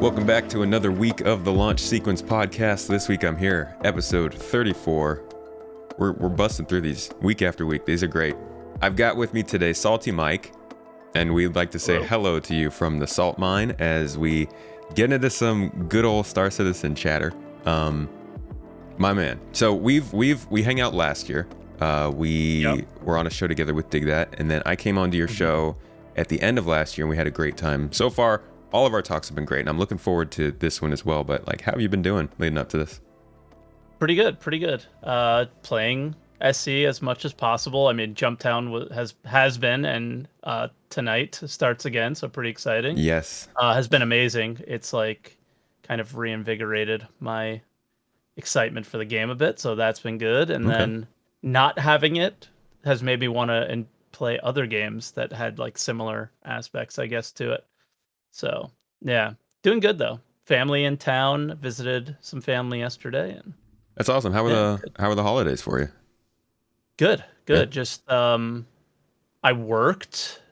Welcome back to another week of the Launch Sequence podcast. This week I'm here, episode 34. We're busting through these week after week. These are great. I've got with me today SaltEMike, and we'd like to say hello to you from the salt mine as we get into some good old Star Citizen chatter. My man. So we hang out last year. We were on a show together with Dig That, and then I came onto your show at the end of last year, and we had a great time. So far, all of our talks have been great, and I'm looking forward to this one as well. But like, how have you been doing leading up to this? Pretty good. Playing SC as much as possible. I mean, Jumptown has been, and tonight starts again, so pretty exciting. Yes. Has been amazing. It's like kind of reinvigorated my excitement for the game a bit, so that's been good. And then not having it has made me want to play other games that had like similar aspects, I guess, to it. So yeah, doing good though. Family in town, visited some family yesterday, and that's awesome. How were the holidays for you? Good. Yeah. Just I worked.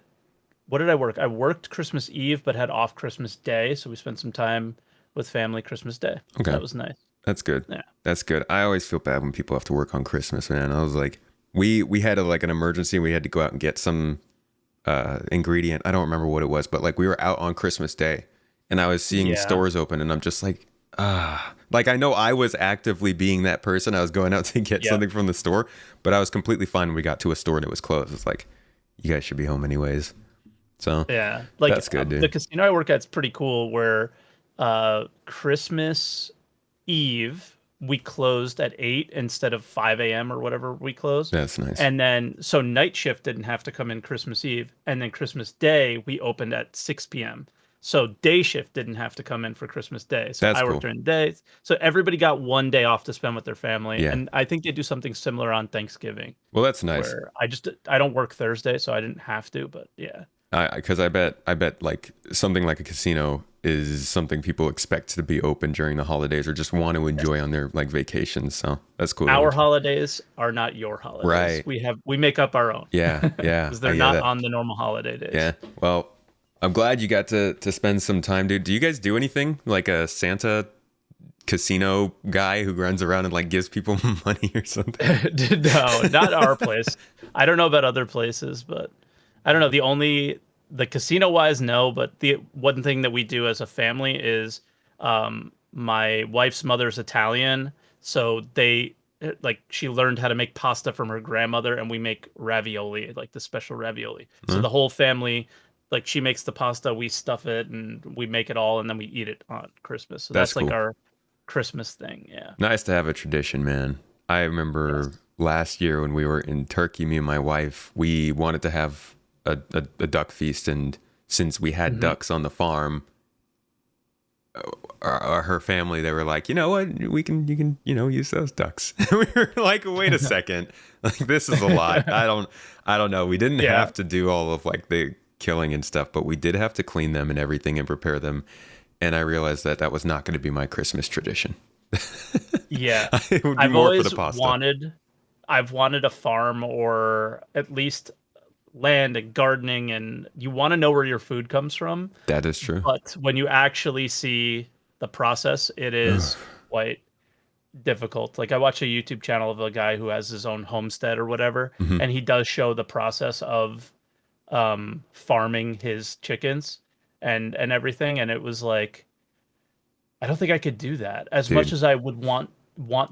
What did I work? I worked Christmas Eve, but had off Christmas Day, so we spent some time with family Christmas Day. Okay, that was nice. That's good. Yeah, that's good. I always feel bad when people have to work on Christmas, man. I was like, we had an emergency. We had to go out and get some ingredient. I don't remember what it was, but like we were out on Christmas Day, and I was seeing stores open, and I'm just like, like I know I was actively being that person. I was going out to get something from the store, but I was completely fine when we got to a store and it was closed. It's like, you guys should be home anyways. So yeah, like that's good, dude. The casino I work at's pretty cool. Where Christmas Eve we closed at 8 instead of 5 a.m. or whatever we closed. That's nice. And then so night shift didn't have to come in Christmas Eve, and then Christmas Day we opened at 6 p.m. So day shift didn't have to come in for Christmas Day. So I worked during the day. So everybody got one day off to spend with their family. Yeah. And I think they do something similar on Thanksgiving. Well, that's nice. Where I don't work Thursday, so I didn't have to, but yeah. Because I bet like something like a casino is something people expect to be open during the holidays or just want to enjoy on their like vacations. So that's cool. Our holidays are not your holidays. Right. We make up our own. Yeah. Because they're not on the normal holiday days. Yeah. Well, I'm glad you got to spend some time, dude. Do you guys do anything like a Santa casino guy who runs around and like gives people money or something? No, not our place. I don't know about other places, but I don't know. The casino wise, no, but the one thing that we do as a family is my wife's mother's Italian. So she learned how to make pasta from her grandmother, and we make ravioli, like the special ravioli. So the whole family, like she makes the pasta, we stuff it, and we make it all, and then we eat it on Christmas. So that's cool. Like our Christmas thing. Yeah. Nice to have a tradition, man. I remember last year when we were in Turkey, me and my wife, we wanted to have a duck feast, and since we had ducks on the farm, her family, they were like, you know what, you can use those ducks. We were like, wait a second, like this is a lot. I don't know. We didn't have to do all of like the killing and stuff, but we did have to clean them and everything and prepare them. And I realized that was not going to be my Christmas tradition. Yeah, I've always wanted a farm, or at least land and gardening, and you want to know where your food comes from. That is true. But when you actually see the process, it is quite difficult. Like I watch a YouTube channel of a guy who has his own homestead or whatever, and he does show the process of farming his chickens and everything, and it was like, I don't think I could do that as much as I would want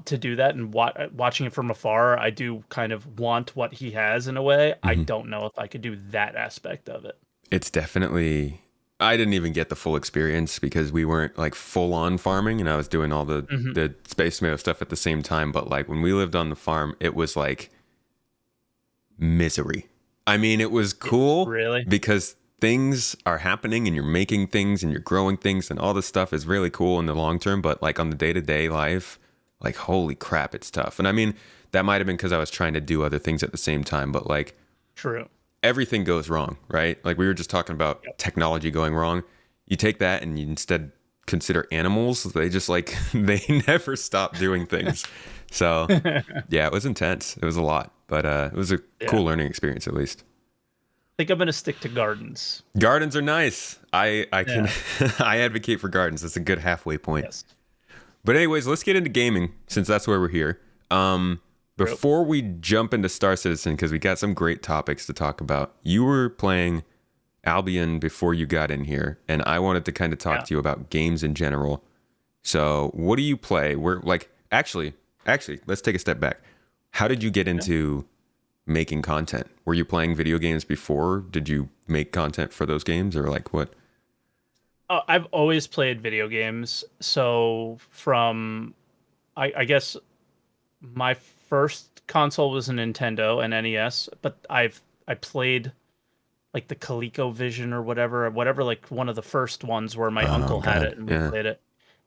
to do that. And watching it from afar, I do kind of want what he has in a way. I don't know if I could do that aspect of it. It's definitely, I didn't even get the full experience because we weren't like full on farming, and I was doing all the Space Tomato stuff at the same time. But like when we lived on the farm, it was like misery. I mean, it was cool, really, because things are happening and you're making things and you're growing things, and all this stuff is really cool in the long term. But like on the day-to-day life, like, holy crap, it's tough. And I mean, that might have been because I was trying to do other things at the same time, but like, true, everything goes wrong, right? Like we were just talking about technology going wrong. You take that and you instead consider animals. They just like, they never stop doing things. So yeah, it was intense. It was a lot, but it was a cool learning experience at least. think I'm gonna stick to gardens. Gardens are nice. I can Yeah. I advocate for gardens. That's a good halfway point. Yes. But anyways, let's get into gaming since that's where we're here. True. Before we jump into Star Citizen, because we got some great topics to talk about. You were playing Albion before you got in here, and I wanted to kind of talk Yeah. to you about games in general. So, what do you play? Where, like, actually, let's take a step back. How did you get Yeah. into making content? Were you playing video games before? Did you make content for those games, or like what? I've always played video games. So from, I guess my first console was a Nintendo and NES, but I played like the ColecoVision or whatever, like one of the first ones where my Oh uncle had God, it and we yeah. played it.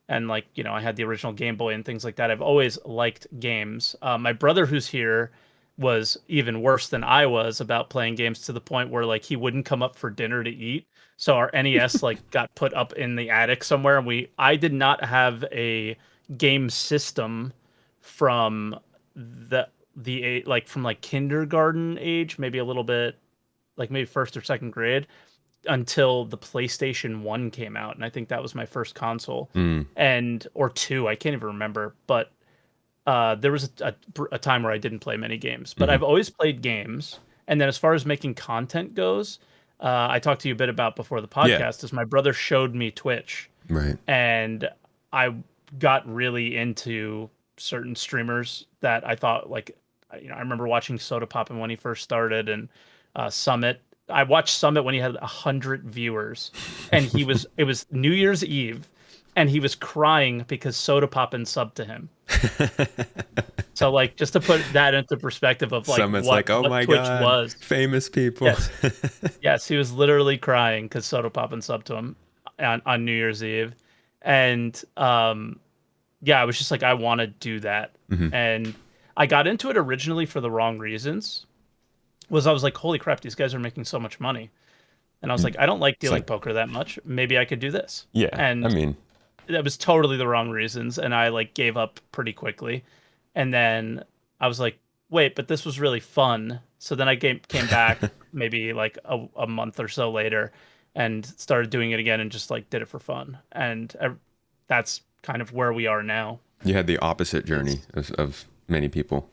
And like, I had the original Game Boy and things like that. I've always liked games. My brother, who's here, was even worse than I was about playing games to the point where like he wouldn't come up for dinner to eat. So our NES like got put up in the attic somewhere, and I did not have a game system from like from like kindergarten age, maybe a little bit like maybe first or second grade until the PlayStation 1 came out, and I think that was my first console. Mm, And or two, I can't even remember, but there was a time where I didn't play many games, but hmm. I've always played games. And then as far as making content goes, I talked to you a bit about before the Yeah, podcast is my brother showed me Twitch, right. and I got really into certain streamers that I thought like, I remember watching Soda Poppin when he first started, and Summit. I watched Summit when he had 100 viewers, and it was New Year's Eve, and he was crying because Soda Poppin subbed to him. So like just to put that into perspective of like Someone's like, "Oh what my Twitch God, was. famous people." Yes. Yes, he was literally crying because Soda Poppin subbed to him on New Year's Eve. And yeah, I was just like, I want to do that. Hmm. And I got into it originally for the wrong reasons. I was like, holy crap, these guys are making so much money. And I was like, I don't like It's dealing like, poker that much. Maybe I could do this. yeah. I And mean, that was totally the wrong reasons, and I like gave up pretty quickly. And then I was like, wait, but this was really fun. So then I came back maybe like a month or so later and started doing it again and just like did it for fun. And that's kind of where we are now. you had the opposite journey Is of many people.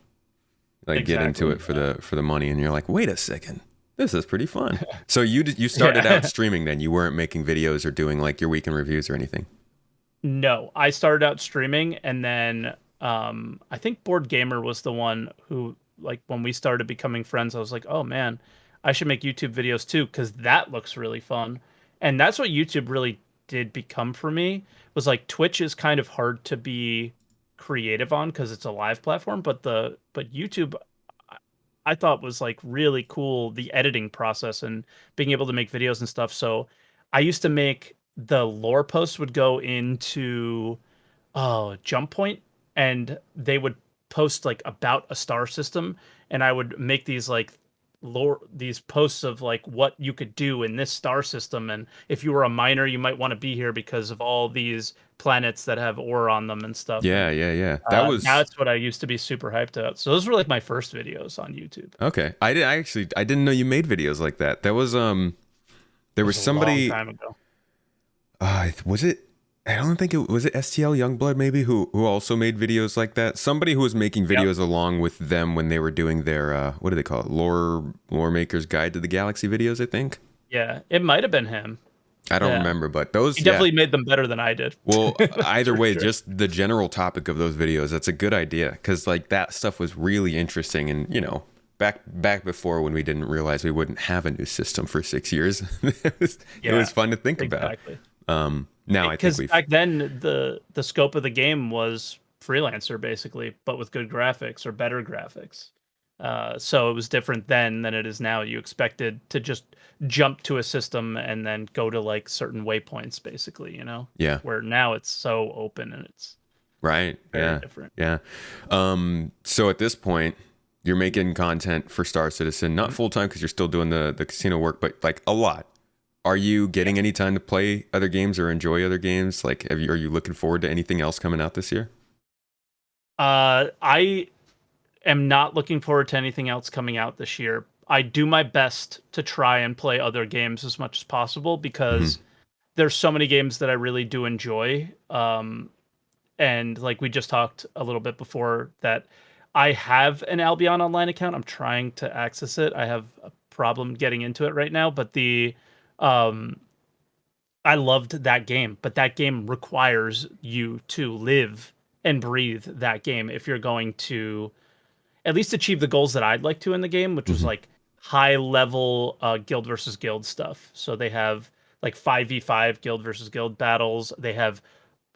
Like get into exactly. it for the money, and you're like, wait a second, this is pretty fun. So you started out Yeah. streaming then. You weren't making videos or doing like your weekend reviews or anything. No, I started out streaming, and then I think Board Gamer was the one who, like, when we started becoming friends, I was like, oh man, I should make YouTube videos too because that looks really fun. And that's what YouTube really did become for me, was like Twitch is kind of hard to be creative on because it's a live platform, but YouTube I I thought was like really cool, the editing process and being able to make videos and stuff. So I used to make the lore posts would go into Jump Point, and they would post like about a star system, and I would make these like these posts of like what you could do in this star system, and if you were a miner you might want to be here because of all these planets that have ore on them and stuff. And Yeah, yeah, yeah. That was that's what I used to be super hyped about. So those were like my first videos on YouTube. okay. I didn't know you made videos like that. That was there It was was a long somebody time ago. was it I don't think it was it STL Youngblood maybe who also made videos like that. Somebody who was making Yep. videos along with them when they were doing their what do they call it? Lore Maker's Guide to the Galaxy videos, I think. Yeah, it might have been him. I don't Yeah, remember, but he those yeah. definitely made them better than I did. Well, either For way, sure. just the general topic of those videos, that's a good idea because like that stuff was really interesting and back before when we didn't realize we wouldn't have a new system for 6 years. It Yeah, was fun to think about. exactly. Now I think Because we've back then the scope of the game was freelancer basically, but with good graphics or better graphics. So it was different then than it is now. You expected to just jump to a system and then go to like certain waypoints, basically. yeah. Where now it's so open and it's Right. very Yeah. different. Yeah. So at this point, you're making content for Star Citizen, not Mhm. full time because you're still doing the casino work, but like a lot. Are you Yeah. getting any time to play other games or enjoy other games? Like, are you looking forward to anything else coming out this year? I am not looking forward to anything else coming out this year. I do my best to try and play other games as much as possible because there's so many games that I really do enjoy. And like we just talked a little bit before that I have an Albion online account. I'm trying to access it. I have a problem getting into it right now, but um I loved that game, but that game requires you to live and breathe that game if you're going to at least achieve the goals that I'd like to in the game, which was Hmm. like high level guild versus guild stuff. So they have like 5v5 guild versus guild battles. They have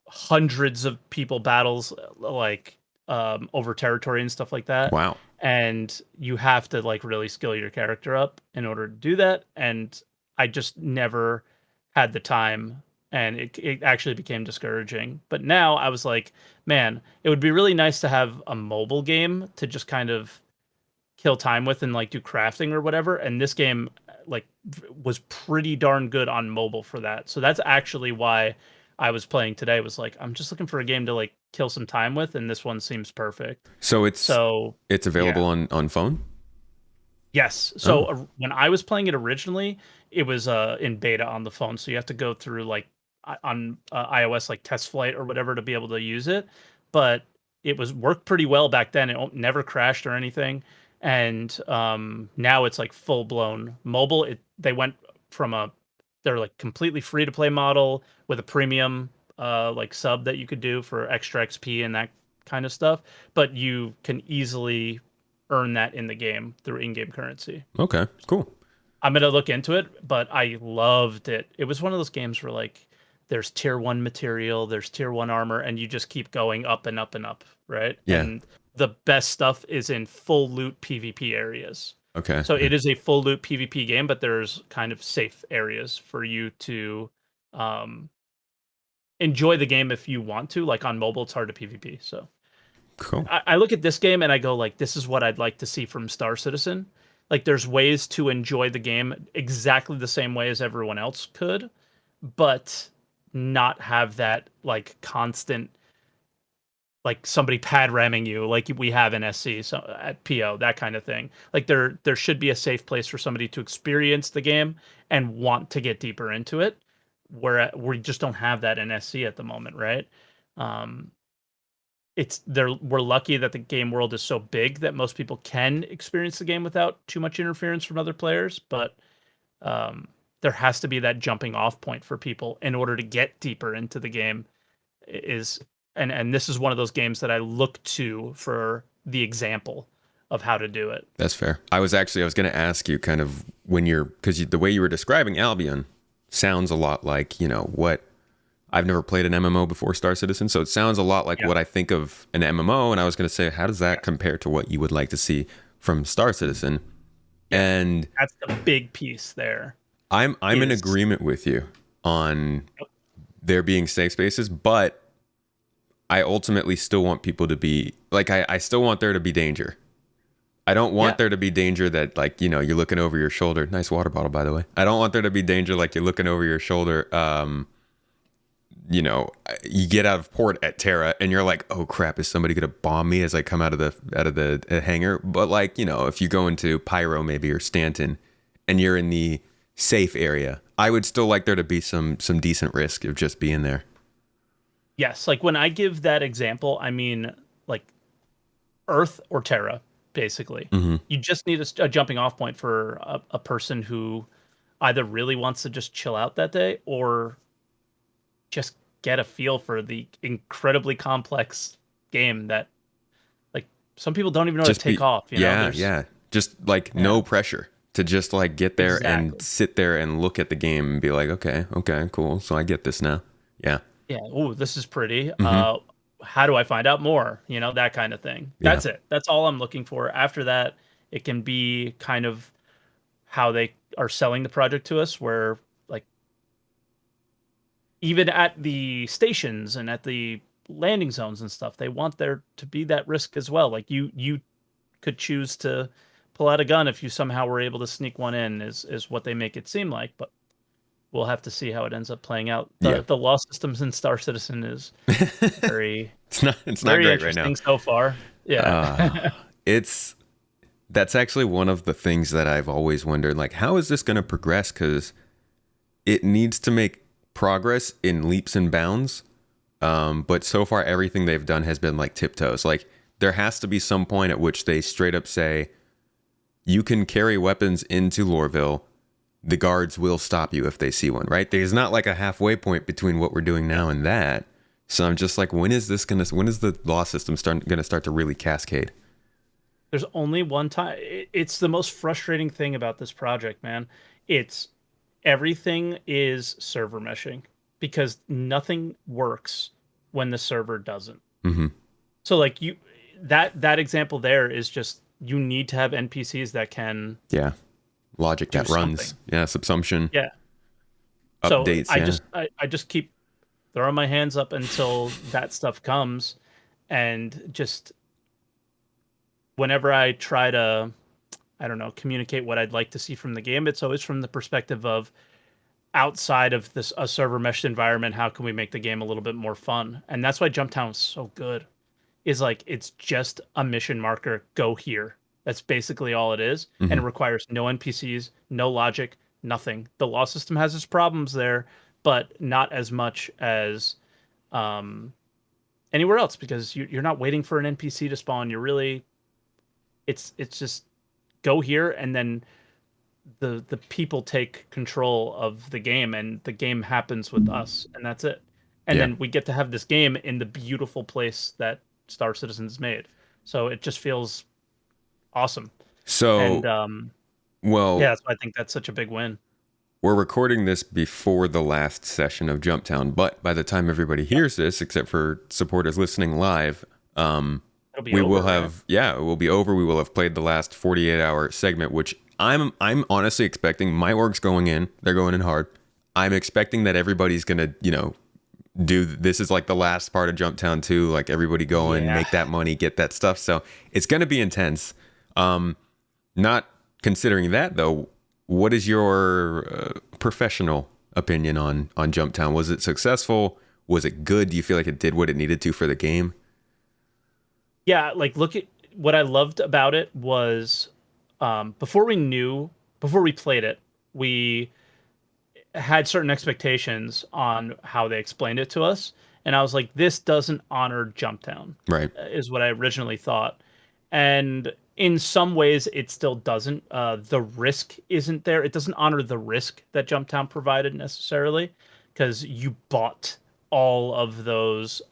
hundreds of people battles like over territory and stuff like that. Wow. And you have to like really skill your character up in order to do that. And I just never had the time and it actually became discouraging. But now I was like, man, it would be really nice to have a mobile game to just kind of kill time with and like do crafting or whatever. And this game like was pretty darn good on mobile for that. So that's actually why I was playing today was like I'm just looking for a game to like kill some time with and this one seems perfect. So So it's yeah. available on phone? Yes. So Oh, when I was playing it originally, it was in beta on the phone. So you have to go through like on iOS like test flight or whatever to be able to use it. But it was worked pretty well back then. Never crashed or anything. And now it's like full blown mobile. They went from they're like completely free to play model with a premium like sub that you could do for extra XP and that kind of stuff. But you can easily earn that in the game through in-game currency. okay, cool. I'm gonna look into it, but I loved it. It was one of those games where like there's tier one material, there's tier one armor, and you just keep going up and up and up, right? Yeah. And the best stuff is in full loot PvP areas. Okay. So Okay. it is a full loot PvP game, but there's kind of safe areas for you to um, enjoy the game if you want to. Like on mobile, it's hard to PvP. So Cool. I look at this game and I go like, this is what I'd like to see from Star Citizen. Like, there's ways to enjoy the game exactly the same way as everyone else could, but not have that like constant like somebody pad ramming you like we have in SC so at PO that kind of thing. Like there should be a safe place for somebody to experience the game and want to get deeper into it. Where we just don't have that in SC at the moment, right? Um, it's there we're lucky that the game world is so big that most people can experience the game without too much interference from other players, but um, there has to be that jumping off point for people in order to get deeper into the game is and this is one of those games that I look to for the example of how to do it. That's fair. I was going to ask you kind of when because the way you were describing Albion sounds a lot like, what I've never played an MMO before Star Citizen. So it sounds a lot like Yeah. what I think of an MMO. And I was going to say, how does that Yes. compare to what you would like to see from Star Citizen? Yeah. And That's the big piece there I'm in is agreement with you on there being safe spaces, but I ultimately still want people to be like, I still want there to be danger. I don't want yeah. there to be danger that like, you're looking over your shoulder. Nice water bottle, by the way. I don't want there to be danger like you're looking over your shoulder. You get out of port at Terra and you're like, oh crap, is somebody gonna bomb me as I come out of the hangar? But like, if you go into Pyro maybe or Stanton and you're in the safe area, I would still like there to be some decent risk of just being there. Yes, like when I give that example, I mean like Earth or Terra, basically. Hmm. You just need a jumping off point for a person who either really wants to just chill out that day or just get a feel for the incredibly complex game that like some people don't even know how to Just take be, off, yeah, there's yeah. Just like yeah, no pressure to just like get there and exactly. sit there and look at the game and be like, okay, okay, cool. So I get this now. Yeah. Yeah, oh, this is pretty. Hmm. How do I find out more? That kind of thing. Yeah. That's it. That's all I'm looking for. After that, it can be kind of how they are selling the project to us where like even at the stations and at the landing zones and stuff, they want there to be that risk as well. Like you could choose to pull out a gun if you somehow were able to sneak one in is what they make it seem like, but we'll have to see how it ends up playing out. Yeah. The law systems in Star Citizen is very It's not very great right now. interesting so far. Uh, Yeah. it's That's actually one of the things that I've always wondered, like, how is this going to progress? Because it needs to make progress in leaps and bounds. But so far, everything they've done has been like tiptoes. Like, there has to be some point at which they straight up say, you can carry weapons into Lorville. The guards will stop you if they see one, right? There's not like a halfway point between what we're doing now and that. So I'm just like, when is the law system going to start to really cascade? There's only one time. It's the most frustrating thing about this project, man. It's everything is server meshing because nothing works when the server doesn't. Mm-hmm. So like that example there is just you need to have NPCs that can logic that runs subsumption updates. So I just keep throwing my hands up until that stuff comes, and just whenever I try to, I don't know, communicate what I'd like to see from the game, it's always from the perspective of outside of this a server meshed environment, how can we make the game a little bit more fun? And that's why Jumptown is so good. Is like it's just a mission marker, go here. That's basically all it is. Mm-hmm. And it requires no NPCs, no logic, nothing. The law system has its problems there, but not as much as anywhere else, because you're not waiting for an NPC to spawn. You're really it's just go here, and then the people take control of the game, and the game happens with us, and that's it. And then we get to have this game in the beautiful place that Star Citizen's made. So it just feels awesome. So, and that's why I think that's such a big win. We're recording this before the last session of Jumptown, but by the time everybody hears this, except for supporters listening live, we will have it will be over. We will have played the last 48-hour segment, which I'm honestly expecting. My org's going in; they're going in hard. I'm expecting that everybody's gonna, do this is like the last part of Jumptown 2, like everybody go and make that money, get that stuff. So it's gonna be intense. Not considering that though, what is your professional opinion on Jumptown? Was it successful? Was it good? Do you feel like it did what it needed to for the game? Yeah, like look at what I loved about it was before we played it, we had certain expectations on how they explained it to us, and I was like, this doesn't honor Jumptown, right? Is what I originally thought. And in some ways it still doesn't. The risk isn't there. It doesn't honor the risk that Jumptown provided necessarily, because you bought all of those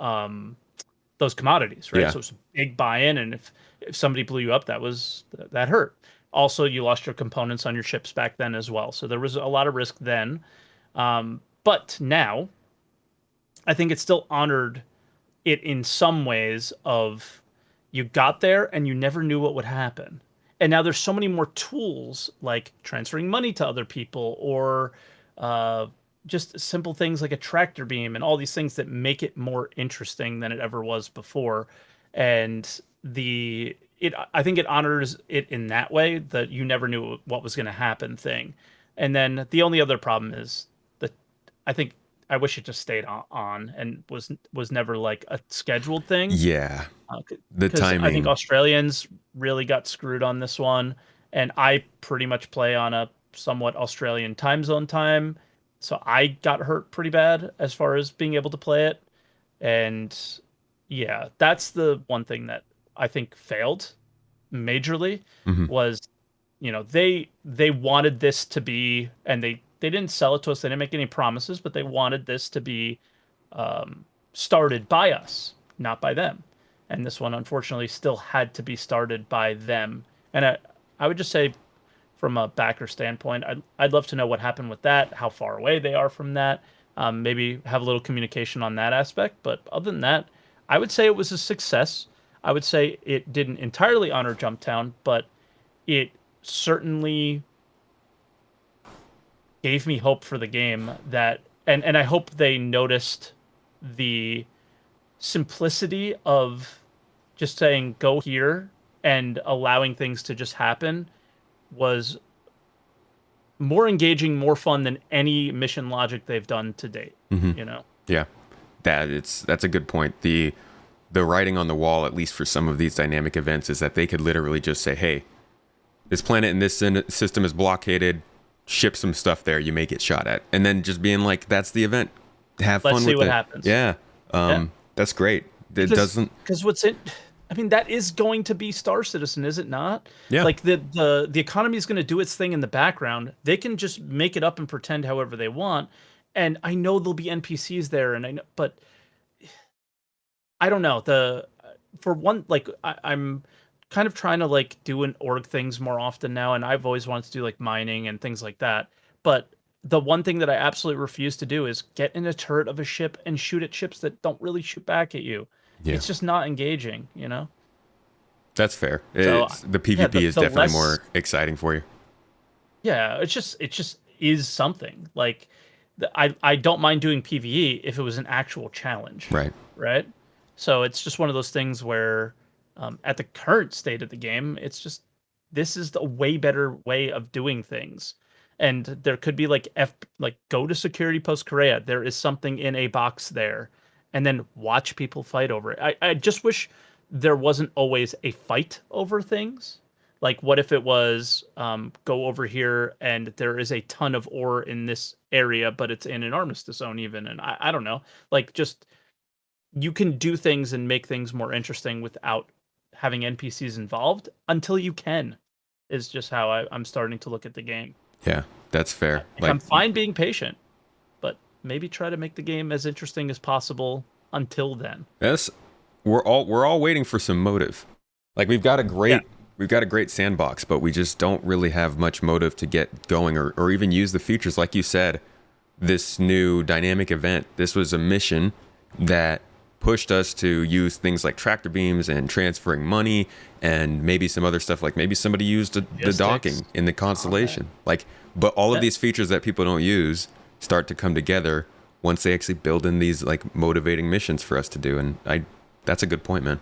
commodities, right? So it's a big buy-in, and if somebody blew you up, that hurt. Also, you lost your components on your ships back then as well. So there was a lot of risk then. But now, I think it still honored it in some ways of you got there and you never knew what would happen. And now there's so many more tools like transferring money to other people, or just simple things like a tractor beam and all these things that make it more interesting than it ever was before. And I think it honors it in that way, that you never knew what was going to happen thing. And then the only other problem is that I think I wish it just stayed on and was never like a scheduled thing. Yeah. The timing. I think Australians really got screwed on this one, and I pretty much play on a somewhat Australian time zone time. So I got hurt pretty bad as far as being able to play it. And yeah, that's the one thing that I think failed majorly. Was, they wanted this to be, and they didn't sell it to us. They didn't make any promises, but they wanted this to be started by us, not by them. And this one, unfortunately, still had to be started by them. And I would just say, from a backer standpoint, I'd love to know what happened with that, how far away they are from that, maybe have a little communication on that aspect. But other than that, I would say it was a success. I would say it didn't entirely honor Jumptown, but it certainly gave me hope for the game, that, and I hope they noticed the simplicity of just saying go here and allowing things to just happen was more engaging, more fun than any mission logic they've done to date. Yeah, that's a good point. The writing on the wall, at least for some of these dynamic events, is that they could literally just say, hey, this planet and this system is blockaded. Ship some stuff there. You may get shot at, and then just being like, "That's the event. Have Let's fun see with what it." happens. Yeah, Yeah. that's great. It doesn't. Because what's in, I mean, that is going to be Star Citizen, is it not? Yeah, Like the economy is going to do its thing in the background. They can just make it up and pretend however they want. And I know there'll be NPCs there, and I know, but I don't know. For one, like I'm kind of trying to like do an org things more often now, and I've always wanted to do like mining and things like that. But the one thing that I absolutely refuse to do is get in a turret of a ship and shoot at ships that don't really shoot back at you. yeah, It's just not engaging, you know? that's fair. So The yeah, PvP is the definitely less more exciting for you. yeah, it just is something. Like I don't mind doing PvE if it was an actual challenge, Right. right? So it's just one of those things where at the current state of the game, it's just this is the way better way of doing things. And there could be like go to security post Korea. There is something in a box there, and then watch people fight over it. I just wish there wasn't always a fight over things. Like, what if it was go over here and there is a ton of ore in this area, but it's in an armistice zone, even? And I don't know. Like, just you can do things and make things more interesting without having NPCs involved until you can, is just how I'm starting to look at the game. Yeah, that's fair. Like, Like, I'm fine being patient, but maybe try to make the game as interesting as possible until then. yes, we're all waiting for some motive. Like Yeah. we've got a great sandbox, but we just don't really have much motive to get going or even use the features. Like you said, this new dynamic event, this was a mission that pushed us to use things like tractor beams and transferring money and maybe some other stuff, like maybe somebody used the docking Logistics, in the combat. constellation. Like, but all of Yeah. these features that people don't use start to come together once they actually build in these like motivating missions for us to do. And that's a good point, man.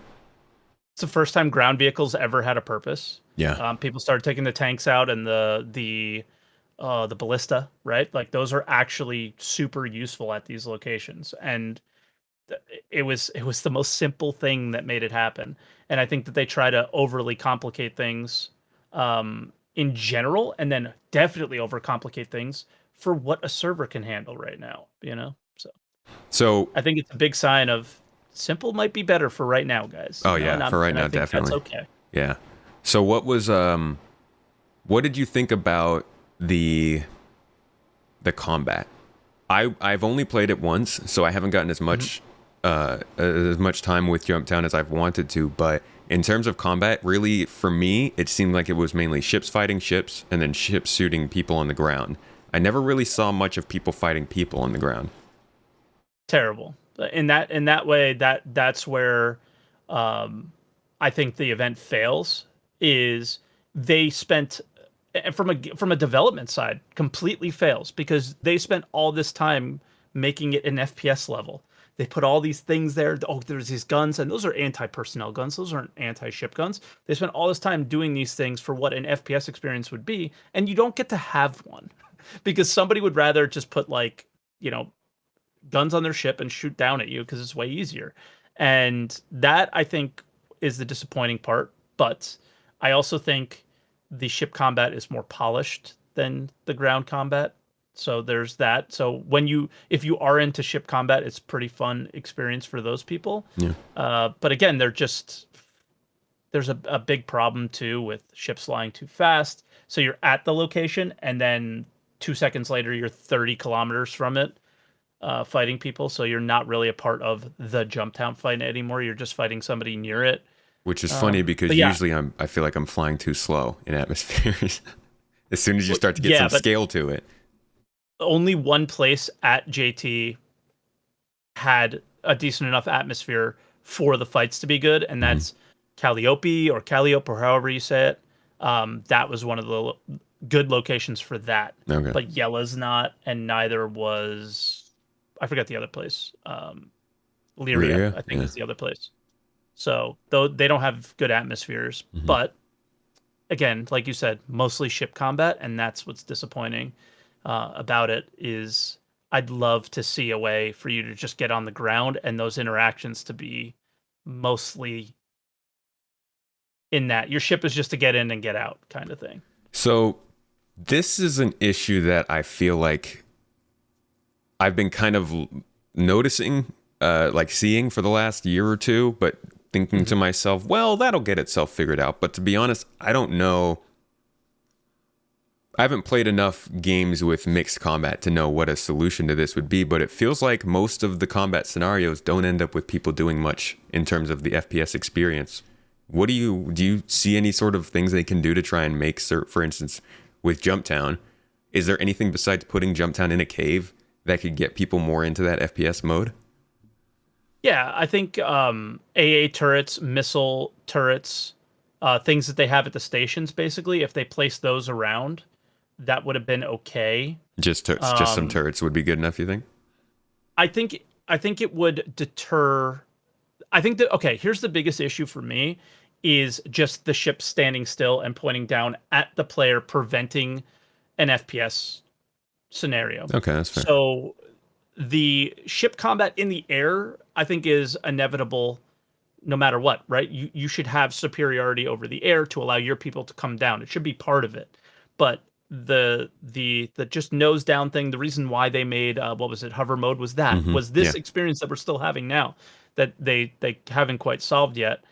It's the first time ground vehicles ever had a purpose. Yeah. People started taking the tanks out and the ballista, right? Like those are actually super useful at these locations, and it was the most simple thing that made it happen. And I think that they try to overly complicate things in general, and then definitely overcomplicate things for what a server can handle right now. So So, I think it's a big sign of simple might be better for right now, guys. oh yeah, for right And I now, think that's definitely. okay. Yeah. So what did you think about the the combat? I've only played it once, so I haven't gotten Mhm. as much time with Jumptown as I've wanted to. But in terms of combat, really for me, it seemed like it was mainly ships fighting ships and then ships shooting people on the ground. I never really saw much of people fighting people on the ground. Terrible. In that way, that's where um, I think the event fails. Is they spent from a development side completely fails because they spent all this time making it an FPS level. They put all these things there. Oh, there's these guns, and those are anti-personnel guns. Those aren't anti-ship guns. They spent all this time doing these things for what an FPS experience would be, and you don't get to have one because somebody would rather just put like you know guns on their ship and shoot down at you because it's way easier. And that I think is the disappointing part. But I also think the ship combat is more polished than the ground combat. So there's that. So if you are into ship combat, it's pretty fun experience for those people. Yeah. But again, there's a big problem too with ships flying too fast. So you're at the location and then 2 seconds later you're 30 kilometers from it fighting people, so you're not really a part of the Jumptown fight anymore. You're just fighting somebody near it. Which is funny But because yeah, usually I feel like I'm flying too slow in atmospheres. As soon as you well, start to get yeah, some but scale to it. only one place at JT had a decent enough atmosphere for the fights to be good, and Mhm. that's Calliope or Calliope or however you say it. That was one of the good locations for that. Okay. But Yella's not, and neither was I forgot the other place. Lyria, Lyria? I think Yeah. is the other place. So though they don't have good atmospheres, Hmm. but again, like you said, mostly ship combat, and that's what's disappointing about it. Is I'd love to see a way for you to just get on the ground and those interactions to be mostly in that. Your ship is just to get in and get out kind of thing. So this is an issue that I feel like I've been kind of noticing, like seeing for the last year or two, but thinking to myself, well, that'll get itself figured out. But to be honest, I don't know. I haven't played enough games with mixed combat to know what a solution to this would be, but it feels like most of the combat scenarios don't end up with people doing much in terms of the FPS experience. What do you see any sort of things they can do to try and make, for instance, with Jumptown? Is there anything besides putting Jumptown in a cave that could get people more into that FPS mode? Yeah, I think AA turrets, missile turrets, things that they have at the stations, basically, if they place those around, that would have been okay. Just some turrets would be good enough, you think? I think it would deter. I think that, okay, here's the biggest issue for me is just the ship standing still and pointing down at the player, preventing an FPS scenario. Okay, that's fair. So the ship combat in the air, I think, is inevitable no matter what, right? You should have superiority over the air to allow your people to come down. It should be part of it. But the just nose down thing, the reason why they made what was it, hover mode, was that was this experience that we're still having now that they haven't quite solved yet.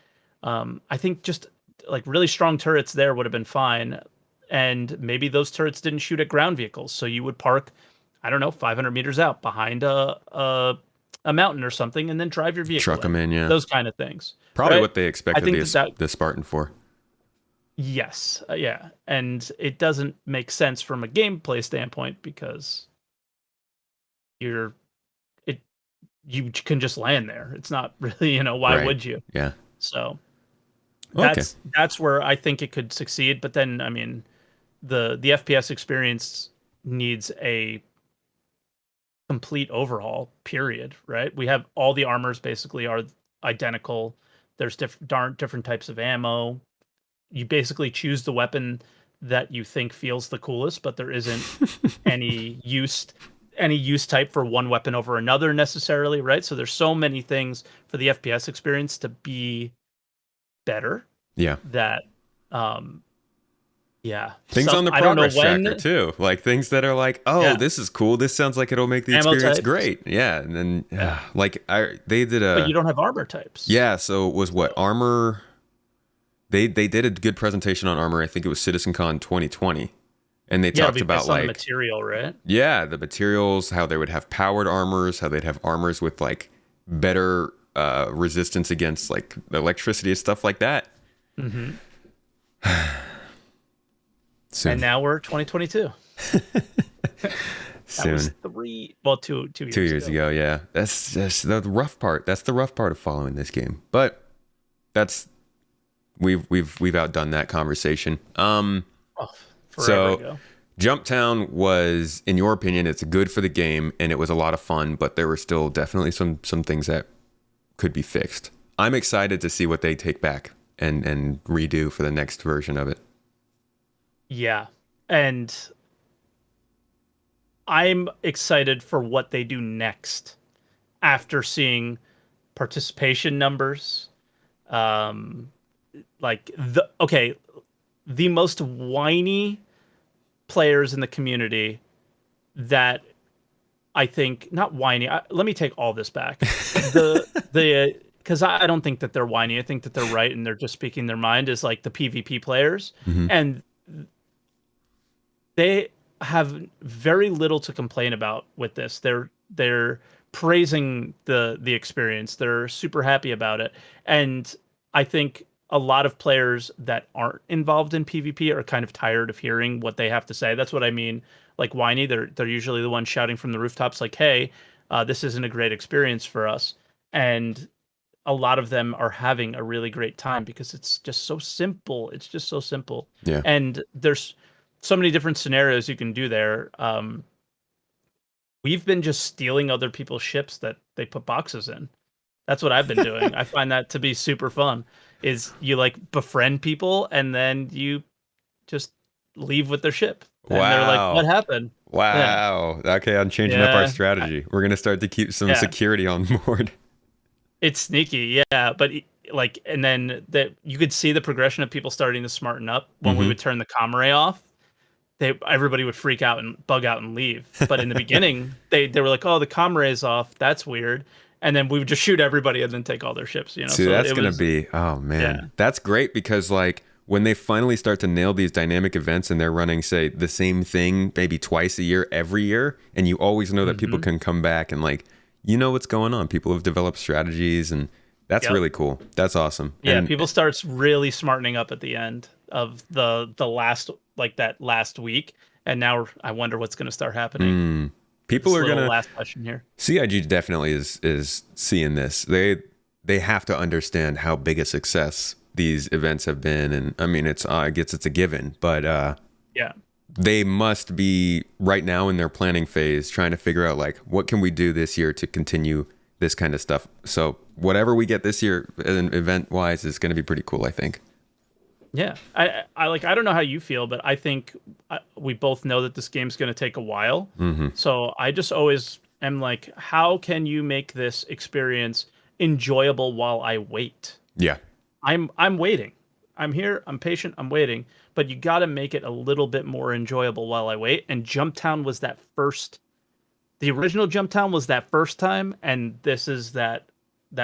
I think just like really strong turrets there would have been fine, and maybe those turrets didn't shoot at ground vehicles, so you would park, I don't know, 500 meters out behind a mountain or something, and then drive your vehicle, truck them in, yeah, those kind of things. Probably right? what they expected the Spartan for. Yes, yeah, and it doesn't make sense from a gameplay standpoint because you can just land there. It's not really, why Right. would you? Yeah. So Okay. that's where I think it could succeed. But then, I mean, the FPS experience needs a complete overhaul, period, right? We have all the armors basically are identical. There's different types of ammo. You basically choose the weapon that you think feels the coolest, but there isn't any use type for one weapon over another necessarily, right? So there's so many things for the FPS experience to be better. Yeah. That yeah. Things on the progress tracker too, like things that are like, this is cool. This sounds like it'll make the ammo experience types. great. Yeah, and then they did a. But you don't have armor types. Yeah, so it was what armor. They did a good presentation on armor. I think it was CitizenCon 2020, and they talked about like the material, right? Yeah, the materials, how they would have powered armors, how they'd have armors with like better resistance against like electricity and stuff like that. Mm-hmm. Soon. And now we're 2022. Soon. That was 2 years ago. Yeah, that's the rough part. That's the rough part of following this game. But that's we've outdone that conversation. Forever ago. Jumptown was, in your opinion, it's good for the game and it was a lot of fun, but there were still definitely some things that could be fixed. I'm excited to see what they take back and redo for the next version of it. Yeah. And I'm excited for what they do next after seeing participation numbers. Like the most whiny players in the community that I think, not whiny. Let me take all this back. Because I don't think that they're whiny. I think that they're right and they're just speaking their mind, is like the PvP players. Mm-hmm. And they have very little to complain about with this. They're praising the experience. They're super happy about it. And I think a lot of players that aren't involved in PvP are kind of tired of hearing what they have to say. That's what I mean. Like whiny, they're usually the ones shouting from the rooftops like, hey, this isn't a great experience for us. And a lot of them are having a really great time because it's just so simple. It's just so simple. Yeah. And there's so many different scenarios you can do there. We've been just stealing other people's ships that they put boxes in. That's what I've been doing. I find that to be super fun. Is you like befriend people and then you just leave with their ship. And they're like, what happened? Wow. Yeah. Okay, I'm changing up our strategy. We're going to start to keep some security on board. It's sneaky, yeah. But like, and then that you could see the progression of people starting to smarten up when we would turn the comm array off. Everybody would freak out and bug out and leave. But in the beginning, they were like, "Oh, the comm array is off. That's weird." And then we would just shoot everybody and then take all their ships. You know, See, so that's it gonna was be, oh man, yeah, that's great because like when they finally start to nail these dynamic events and they're running, say, the same thing maybe twice a year, every year, and you always know that people can come back and like, you know what's going on. People have developed strategies, and that's yep. really cool. That's awesome. Yeah, And people starts really smartening up at the end of the last like that last week, and now I wonder what's going to start happening. people This are little gonna last question here. CIG definitely is seeing this. They have to understand how big a success these events have been, and I mean I guess it's a given, but Yeah, they must be right now in their planning phase trying to figure out like what can we do this year to continue this kind of stuff. So whatever we get this year event wise is going to be pretty cool, I think. yeah. I like. I don't know how you feel, but I think we both know that this game's going to take a while. So I just always am like, how can you make this experience enjoyable while I wait? Yeah. I'm waiting. I'm here. I'm patient. I'm waiting. But you got to make it a little bit more enjoyable while I wait. And Jumptown was that first. The original Jumptown was that first time, and this is that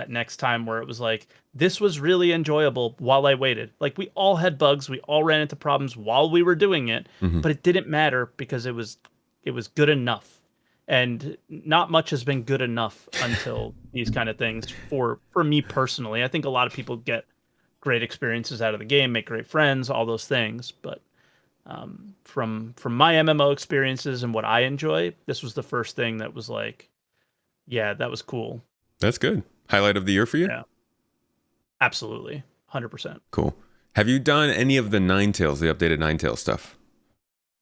next time where it was like this was really enjoyable while I waited. Like we all had bugs, we all ran into problems while we were doing it, but it didn't matter because it was good enough. And not much has been good enough until these kind of things for me personally. I think a lot of people get great experiences out of the game, make great friends, all those things, but from my MMO experiences and what I enjoy, this was the first thing that was like, yeah, that was cool. That's good. Highlight of the year for you? Yeah, absolutely, 100%. Cool. Have you done any of the Ninetales, the updated Ninetales stuff?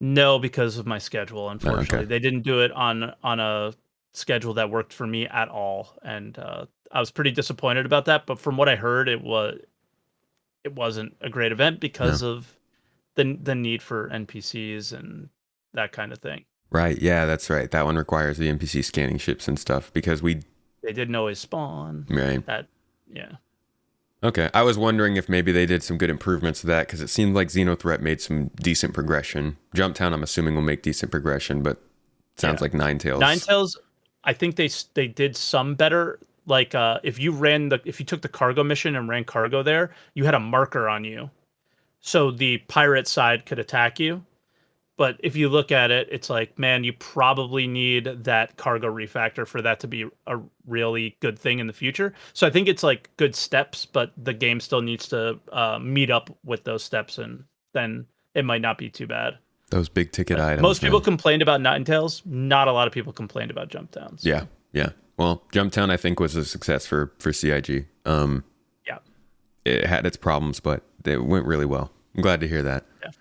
No, because of my schedule. Okay. Unfortunately, they didn't do it on a schedule that worked for me at all, and I was pretty disappointed about that. But from what I heard, it wasn't a great event because of the need for NPCs and that kind of thing. Right. Yeah, that's right. That one requires the NPC scanning ships and stuff because They didn't always spawn. Right. That, yeah. Okay. I was wondering if maybe they did some good improvements to that because it seemed like Xenothreat made some decent progression. Jumptown, I'm assuming, will make decent progression, but it sounds like Ninetales. Ninetales, I think they did some better. Like if you took the cargo mission and ran cargo there, you had a marker on you, so the pirate side could attack you. But if you look at it, it's like, man, you probably need that cargo refactor for that to be a really good thing in the future. So I think it's like good steps, but the game still needs to meet up with those steps, and then it might not be too bad. Those big ticket items. Most people complained about Ninetales. Not a lot of people complained about Jumptowns. Yeah, yeah. Well, Jumptown I think was a success for CIG. Yeah, it had its problems, but it went really well. I'm glad to hear that. Yeah.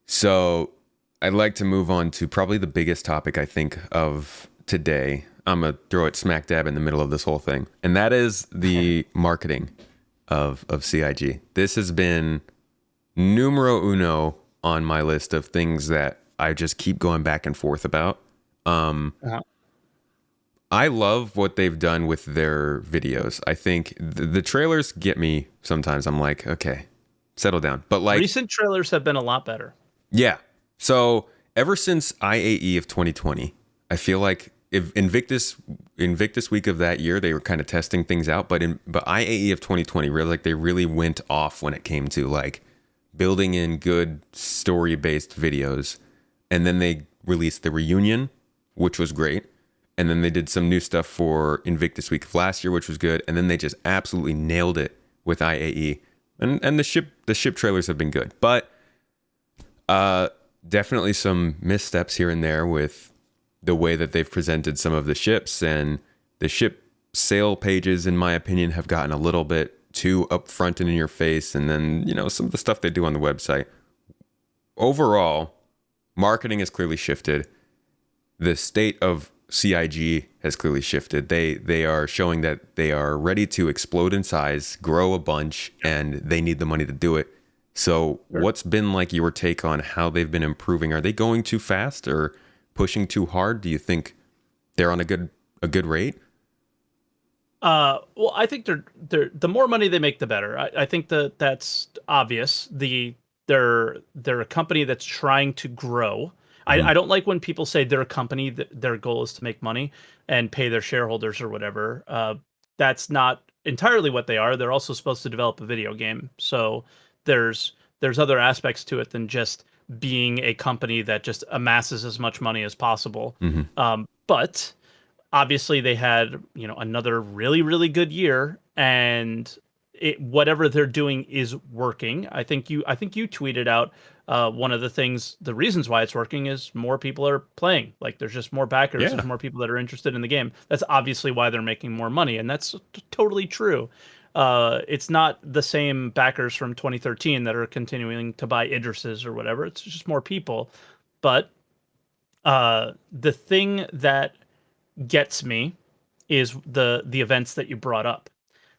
So I'd like to move on to probably the biggest topic I think of today. I'm going to throw it smack dab in the middle of this whole thing. And that is the marketing of CIG. This has been numero uno on my list of things that I just keep going back and forth about. I love what they've done with their videos. I think the trailers get me sometimes. I'm like, okay, settle down. But like recent trailers have been a lot better. Yeah. So ever since IAE of 2020, I feel like if Invictus week of that year, they were kind of testing things out. But IAE of 2020, really, like they really went off when it came to like building in good story-based videos. And then they released the reunion, which was great. And then they did some new stuff for Invictus week of last year, which was good. And then they just absolutely nailed it with IAE. And the ship trailers have been good. But definitely some missteps here and there with the way that they've presented some of the ships, and the ship sale pages, in my opinion, have gotten a little bit too upfront and in your face. And then, some of the stuff they do on the website. Overall, marketing has clearly shifted. The state of CIG has clearly shifted. They are showing that they are ready to explode in size, grow a bunch, and they need the money to do it. So what's been like your take on how they've been improving? Are they going too fast or pushing too hard? Do you think they're on a good rate? Well, I think they're the more money they make, the better. I think that that's obvious. They're a company that's trying to grow. Mhm. I don't like when people say they're a company that their goal is to make money and pay their shareholders or whatever. That's not entirely what they are. They're also supposed to develop a video game. So there's there's other aspects to it than just being a company that just amasses as much money as possible. Mhm. But obviously they had another really good year, and whatever they're doing is working. I think you tweeted out one of the reasons why it's working is more people are playing. Like there's just more backers, Yeah. there's more people that are interested in the game. That's obviously why they're making more money, and that's totally true. It's not the same backers from 2013 that are continuing to buy Idris's or whatever. It's just more people. But the thing that gets me is the events that you brought up.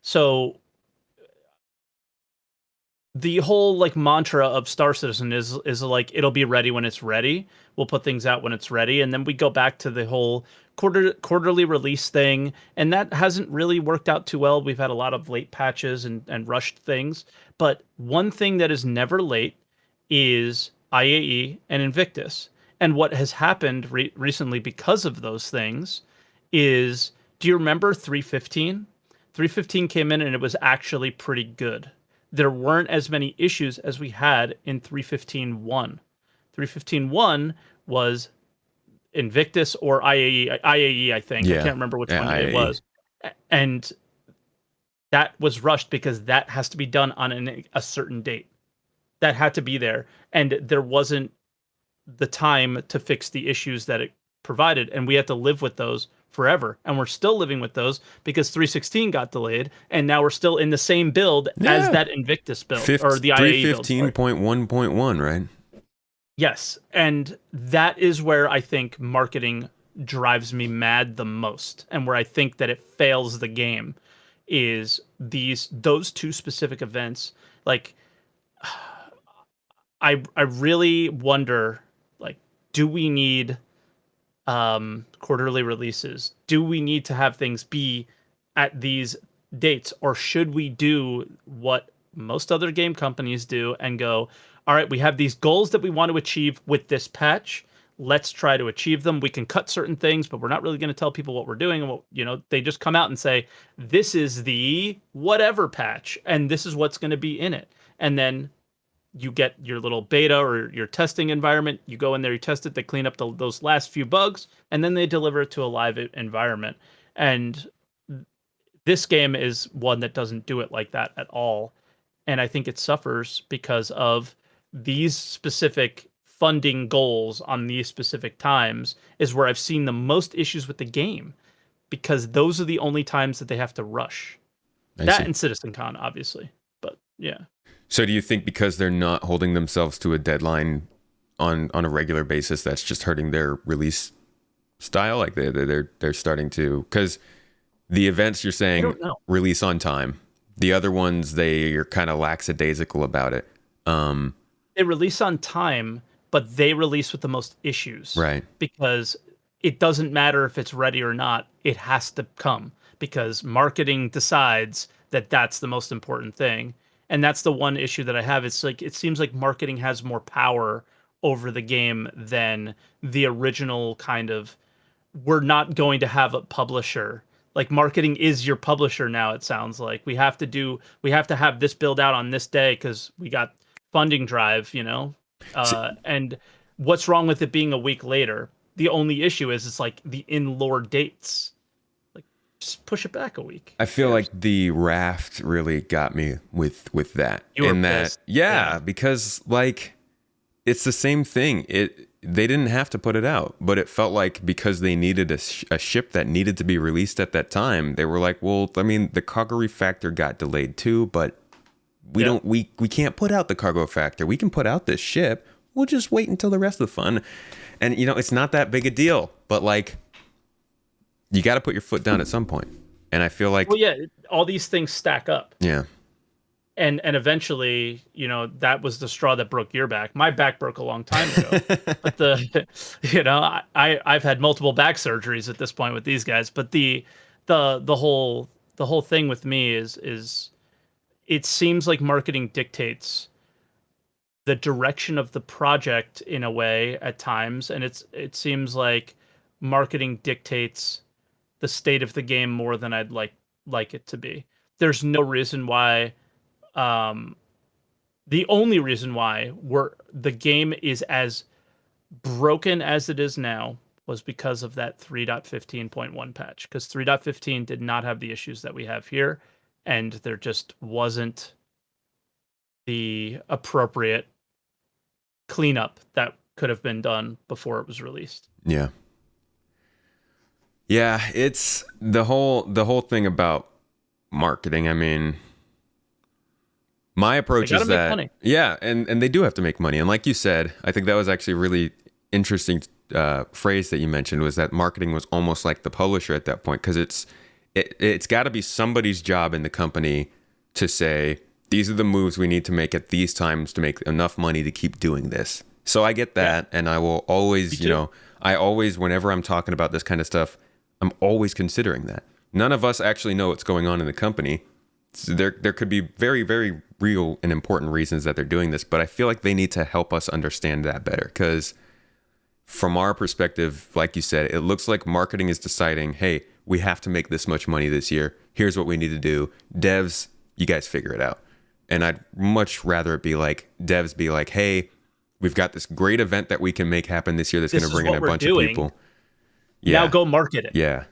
So the whole like mantra of Star Citizen is like it'll be ready when it's ready. We'll put things out when it's ready, and then we go back to the whole quarterly release thing, and that hasn't really worked out too well. We've had a lot of late patches and rushed things, but one thing that is never late is IAE and Invictus. And what has happened recently because of those things is, do you remember 315? 315 came in and it was actually pretty good. There weren't as many issues as we had in 315.1. 315.1 was Invictus or IAE. IAE, I think. I Yeah. can't remember which Yeah. one it I. was. And that was rushed because that has to be done on a certain date. That had to be there. And there wasn't the time to fix the issues that it provided, and we had to live with those forever. And we're still living with those because 316 got delayed, and now we're still in the same build as Yeah. that Invictus build or the IAE build. Sorry. 315.1.1, right? Yes, and that is where I think marketing drives me mad the most, and where I think that it fails the game is those two specific events. Like I really wonder, like, do we need quarterly releases? Do we need to have things be at these dates, or should we do what most other game companies do and go, all right, we have these goals that we want to achieve with this patch. Let's try to achieve them. We can cut certain things, but we're not really going to tell people what we're doing. And they just come out and say, this is the whatever patch, and this is what's going to be in it. And then you get your little beta or your testing environment. You go in there, you test it, they clean up those last few bugs, and then they deliver it to a live environment. And this game is one that doesn't do it like that at all. And I think it suffers because of these specific funding goals on these specific times is where I've seen the most issues with the game, because those are the only times that they have to rush. I That see. and CitizenCon, obviously. But yeah. So do you think because they're not holding themselves to a deadline on a regular basis, that's just hurting their release style? Like they're starting to, because the events you're I saying don't know. release on time. The other ones, they are kind of lackadaisical about it. They release on time, but they release with the most issues Right. because it doesn't matter if it's ready or not. It has to come because marketing decides that that's the most important thing. And that's the one issue that I have. It's like it seems like marketing has more power over the game than the original kind of, we're not going to have a publisher. Like marketing is your publisher now, it sounds like. We have to have this build out on this day because we got funding drive. See, And what's wrong with it being a week later? The only issue is it's like the in-lore dates. Like just push it back a week. I Who feel cares? like the raft really got me with that. You were In that, pissed. yeah, Yeah. because like it's the same thing. They didn't have to put it out, but it felt like because they needed a ship that needed to be released at that time, they were like, well, I mean, the cargo refactor got delayed too, but we Yep. don't we can't put out the cargo factor. We can put out this ship. We'll just wait until the rest of the fun. And it's not that big a deal, but like you got to put your foot down at some point. And I feel Well, like yeah, all these things stack up. yeah. And eventually, that was the straw that broke your back. My back broke a long time ago. But I've had multiple back surgeries at this point with these guys. But the the whole thing with me is it seems like marketing dictates the direction of the project in a way at times, and it seems like marketing dictates the state of the game more than I'd like it to be. There's no reason why um the only reason why the game is as broken as it is now was because of that 3.15.1 patch, because 3.15 did not have the issues that we have here, and there just wasn't the appropriate cleanup that could have been done before it was released. Yeah. Yeah, it's the whole thing about marketing. I mean, my approach is that money. Yeah, and they do have to make money. And like you said, I think that was actually a really interesting phrase that you mentioned, was that marketing was almost like the publisher at that point, because it's got to be somebody's job in the company to say, these are the moves we need to make at these times to make enough money to keep doing this. So I get that, and I will always, I always, whenever I'm talking about this kind of stuff, I'm always considering that. None of us actually know what's going on in the company. So there could be very, very real and important reasons that they're doing this, but I feel like they need to help us understand that better, because from our perspective, like you said, it looks like marketing is deciding, hey, we have to make this much money this year. Here's what we need to do. Devs, you guys figure it out. And I'd much rather it be like, devs be like, hey, we've got this great event that we can make happen this year that's going to bring in a bunch of people. Yeah. Now go market it. Yeah.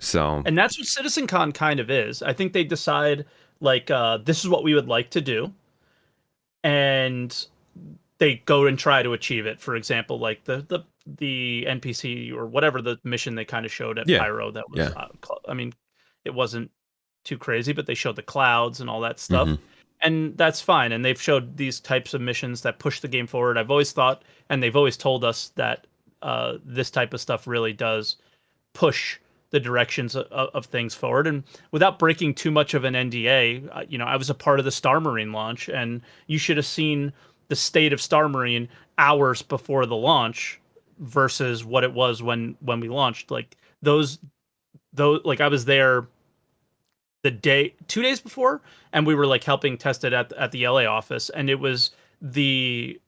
So, and that's what CitizenCon kind of is. I think they decide, like, this is what we would like to do, and they go and try to achieve it. For example, like the NPC or whatever the mission they kind of showed at Pyro, that was, I mean, it wasn't too crazy, but they showed the clouds and all that stuff. Mm-hmm. And that's fine. And they've showed these types of missions that push the game forward. I've always thought, and they've always told us that this type of stuff really does push the directions of things forward. And without breaking too much of an NDA, I was a part of the Star Marine launch, and you should have seen the state of Star Marine hours before the launch versus what it was when we launched. Like those, like I was there the 2 days before, and we were like helping test it at the LA office, and it was the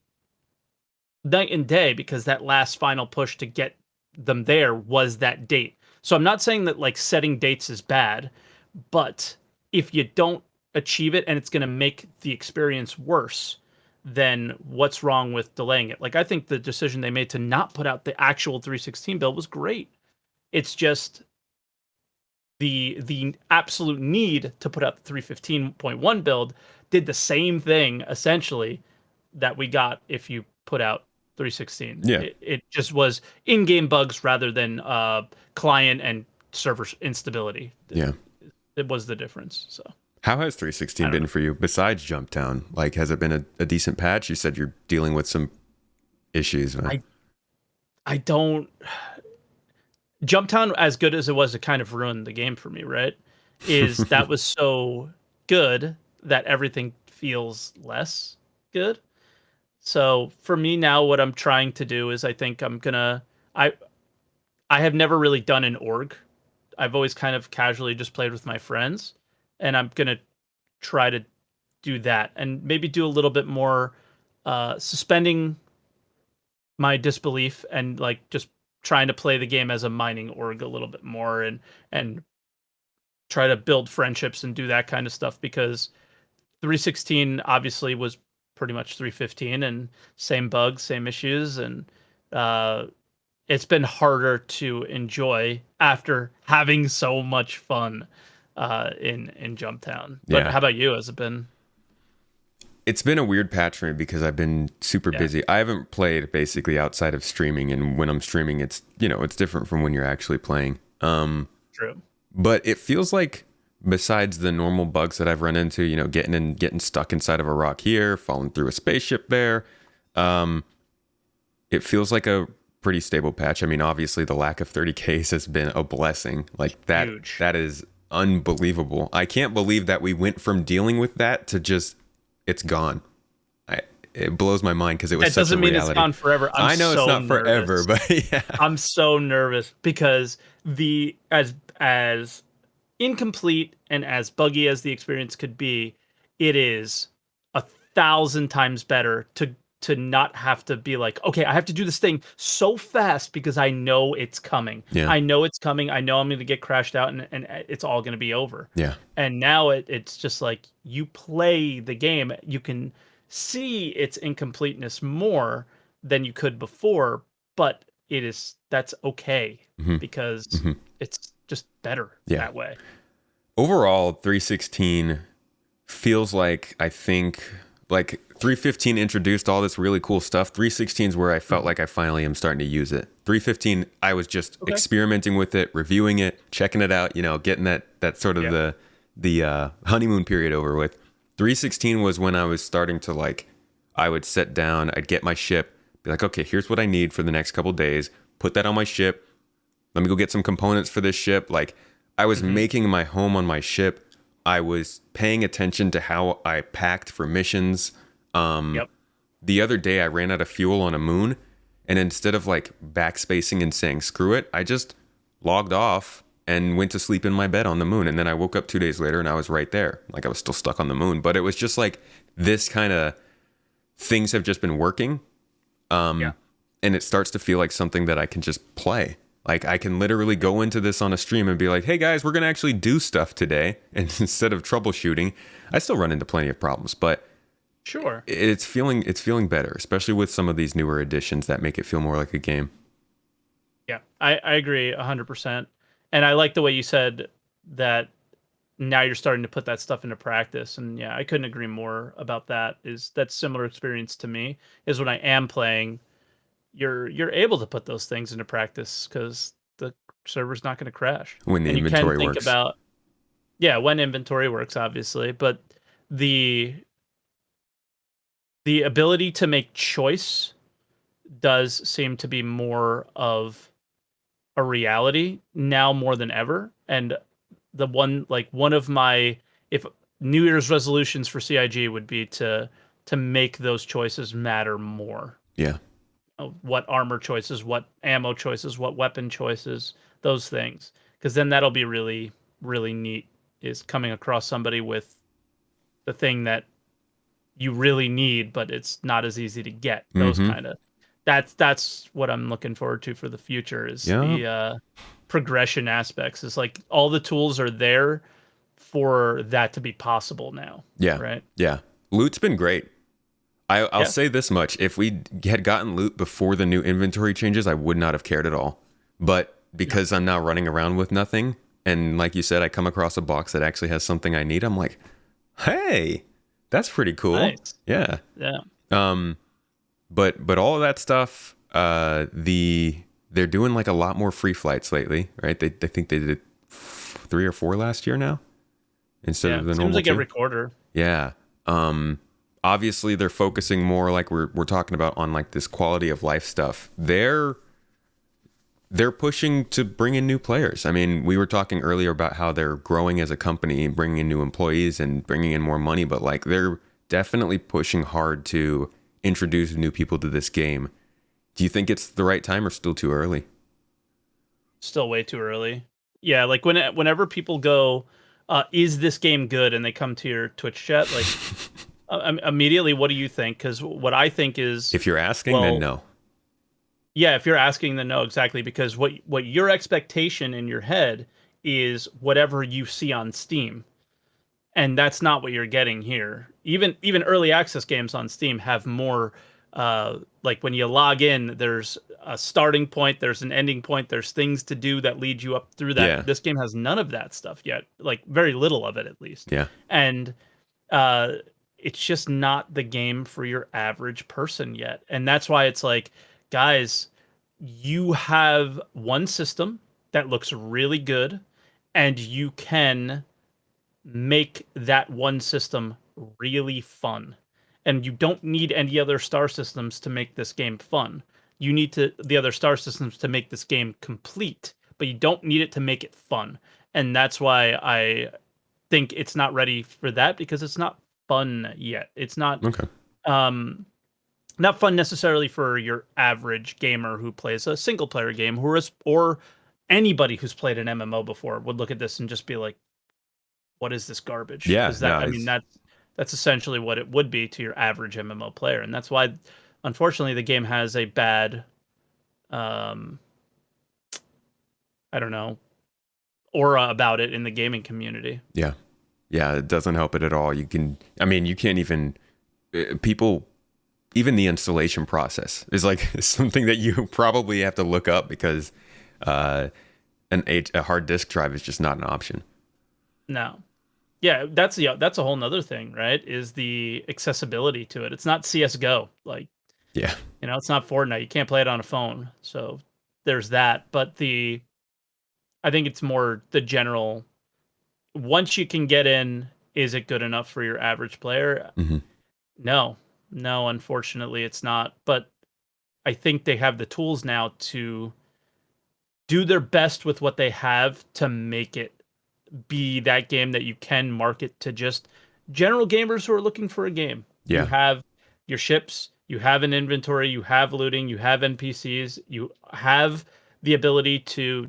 night and day, because that last final push to get them there was that date. So I'm not saying that like setting dates is bad, but if you don't achieve it and it's going to make the experience worse, then what's wrong with delaying it? Like, I think the decision they made to not put out the actual 316 build was great. It's just the absolute need to put out the 315.1 build did the same thing essentially that we got if you put out 316. Yeah. It just was in-game bugs rather than client and server instability. Yeah. It was the difference. So how has 316 been for you besides Jumptown? Like, has it been a decent patch? You said you're dealing with some issues. I don't... Jumptown, as good as it was, it kind of ruined the game for me, right? That was so good that everything feels less good. So for me now, what I'm trying to do is I think I have never really done an org. I've always kind of casually just played with my friends, and I'm going to try to do that and maybe do a little bit more suspending my disbelief and like just trying to play the game as a mining org a little bit more and try to build friendships and do that kind of stuff, because 316 obviously was pretty much 315 and same bugs, same issues, and it's been harder to enjoy after having so much fun in Jumptown. But how about you? Has it been? It's been a weird patch for me because I've been super busy. I haven't played basically outside of streaming, and when I'm streaming, it's it's different from when you're actually playing. True. But it feels like, besides the normal bugs that I've run into, getting stuck inside of a rock here, falling through a spaceship there, it feels like a pretty stable patch. I mean, obviously the lack of 30Ks has been a blessing. Like that, huge. That is unbelievable. I can't believe that we went from dealing with that to just, it's gone. It blows my mind because it was such a doesn't mean reality. It's gone forever. I know it's not forever, but yeah. I'm so nervous because as incomplete and as buggy as the experience could be, it is 1,000 times better to not have to be like, okay, I have to do this thing so fast because I know it's coming. Yeah. I know it's coming. I know I'm going to get crashed out and it's all going to be over. Yeah. And now it's just like you play the game, you can see its incompleteness more than you could before, but that's okay Hmm. because Hmm. it's just better Yeah. that way. Overall, 316 feels like, I think, like 315 introduced all this really cool stuff. 316 is where I felt like I finally am starting to use it. 315, I was just Okay. experimenting with it, reviewing it, checking it out, getting that sort of the honeymoon period over with. 316 was when I was starting to, like, I would sit down, I'd get my ship, be like, okay, here's what I need for the next couple days, put that on my ship, let me go get some components for this ship. Like, I was making my home on my ship. I was paying attention to how I packed for missions. Yep. The other day I ran out of fuel on a moon, and instead of like backspacing and saying screw it, I just logged off and went to sleep in my bed on the moon. And then I woke up 2 days later and I was right there. Like, I was still stuck on the moon, but it was just like this kind of things have just been working. Yeah. And it starts to feel like something that I can just play. Like, I can literally go into this on a stream and be like, hey guys, we're going to actually do stuff today. And instead of troubleshooting, I still run into plenty of problems, but Sure. it's feeling better, especially with some of these newer additions that make it feel more like a game. Yeah, I agree 100%. And I like the way you said that now you're starting to put that stuff into practice. And yeah, I couldn't agree more about that. That's similar experience to me is when I am playing, you're able to put those things into practice because the server's not going to crash. When the And you can inventory think works. about, yeah, when inventory works, obviously, but the the ability to make choice does seem to be more of a reality now more than ever. And one of my, if New Year's resolutions for CIG would be to make those choices matter more. Yeah. What armor choices, what ammo choices, what weapon choices, those things. Because then that'll be really, really neat, is coming across somebody with the thing that you really need, but it's not as easy to get. Those Mm-hmm. kind of, that's what I'm looking forward to for the future is Yeah. the progression aspects. Is like all the tools are there for that to be possible now. Yeah. Right. Yeah. Loot's been great. I'll Yeah. say this much. If we had gotten loot before the new inventory changes, I would not have cared at all. But because I'm now running around with nothing, and like you said, I come across a box that actually has something I need, I'm like, hey, that's pretty cool. Nice. Yeah. Yeah. But all of that stuff, they're doing like a lot more free flights lately, right? They think they did 3 or 4 last year now instead of the normal Seems like 2. every quarter. Yeah. Obviously they're focusing more, like we're talking about, on like this quality of life stuff. They're pushing to bring in new players. I mean, we were talking earlier about how they're growing as a company, bringing in new employees and bringing in more money, but like they're definitely pushing hard to introduce new people to this game. Do you think it's the right time or still too early? Still way too early. Yeah, like whenever people go, is this game good? And they come to your Twitch chat, like immediately, what do you think? Because what I think is, If you're asking, then well, no. yeah, if you're asking, then no, exactly. Because what your expectation in your head is whatever you see on Steam, and that's not what you're getting here. Even early access games on Steam have more. Like when you log in, there's a starting point, there's an ending point, there's things to do that lead you up through that. Yeah. This game has none of that stuff yet, like very little of it at least. Yeah. And uh, it's just not the game for your average person yet, and that's why it's like, guys, you have one system that looks really good, and you can make that one system really fun. And you don't need any other star systems to make this game fun. You need the other star systems to make this game complete, but you don't need it to make it fun. And that's why I think it's not ready for that, because it's not fun yet. It's not Okay. um not fun necessarily for your average gamer who plays a single player game, or anybody who's played an MMO before would look at this and just be like, what is this garbage? Yeah, Because no, I mean, that's essentially what it would be to your average MMO player, and that's why, unfortunately, the game has a bad, um, I don't know, aura about it in the gaming community. yeah, yeah. It doesn't help it at all. I mean, you can't even people. Even the installation process is like something that you probably have to look up because a hard disk drive is just not an option. No. Yeah, that's a whole nother thing, right? Is the accessibility to it. It's not CS:GO. Like, Yeah, it's not Fortnite. You can't play it on a phone. So there's that. But I think it's more the general, once you can get in, is it good enough for your average player? hmm No. No, unfortunately it's not. But I think they have the tools now to do their best with what they have to make it be that game that you can market to just general gamers who are looking for a game. You yeah, have your ships, you have an inventory, you have looting, you have NPCs, you have the ability to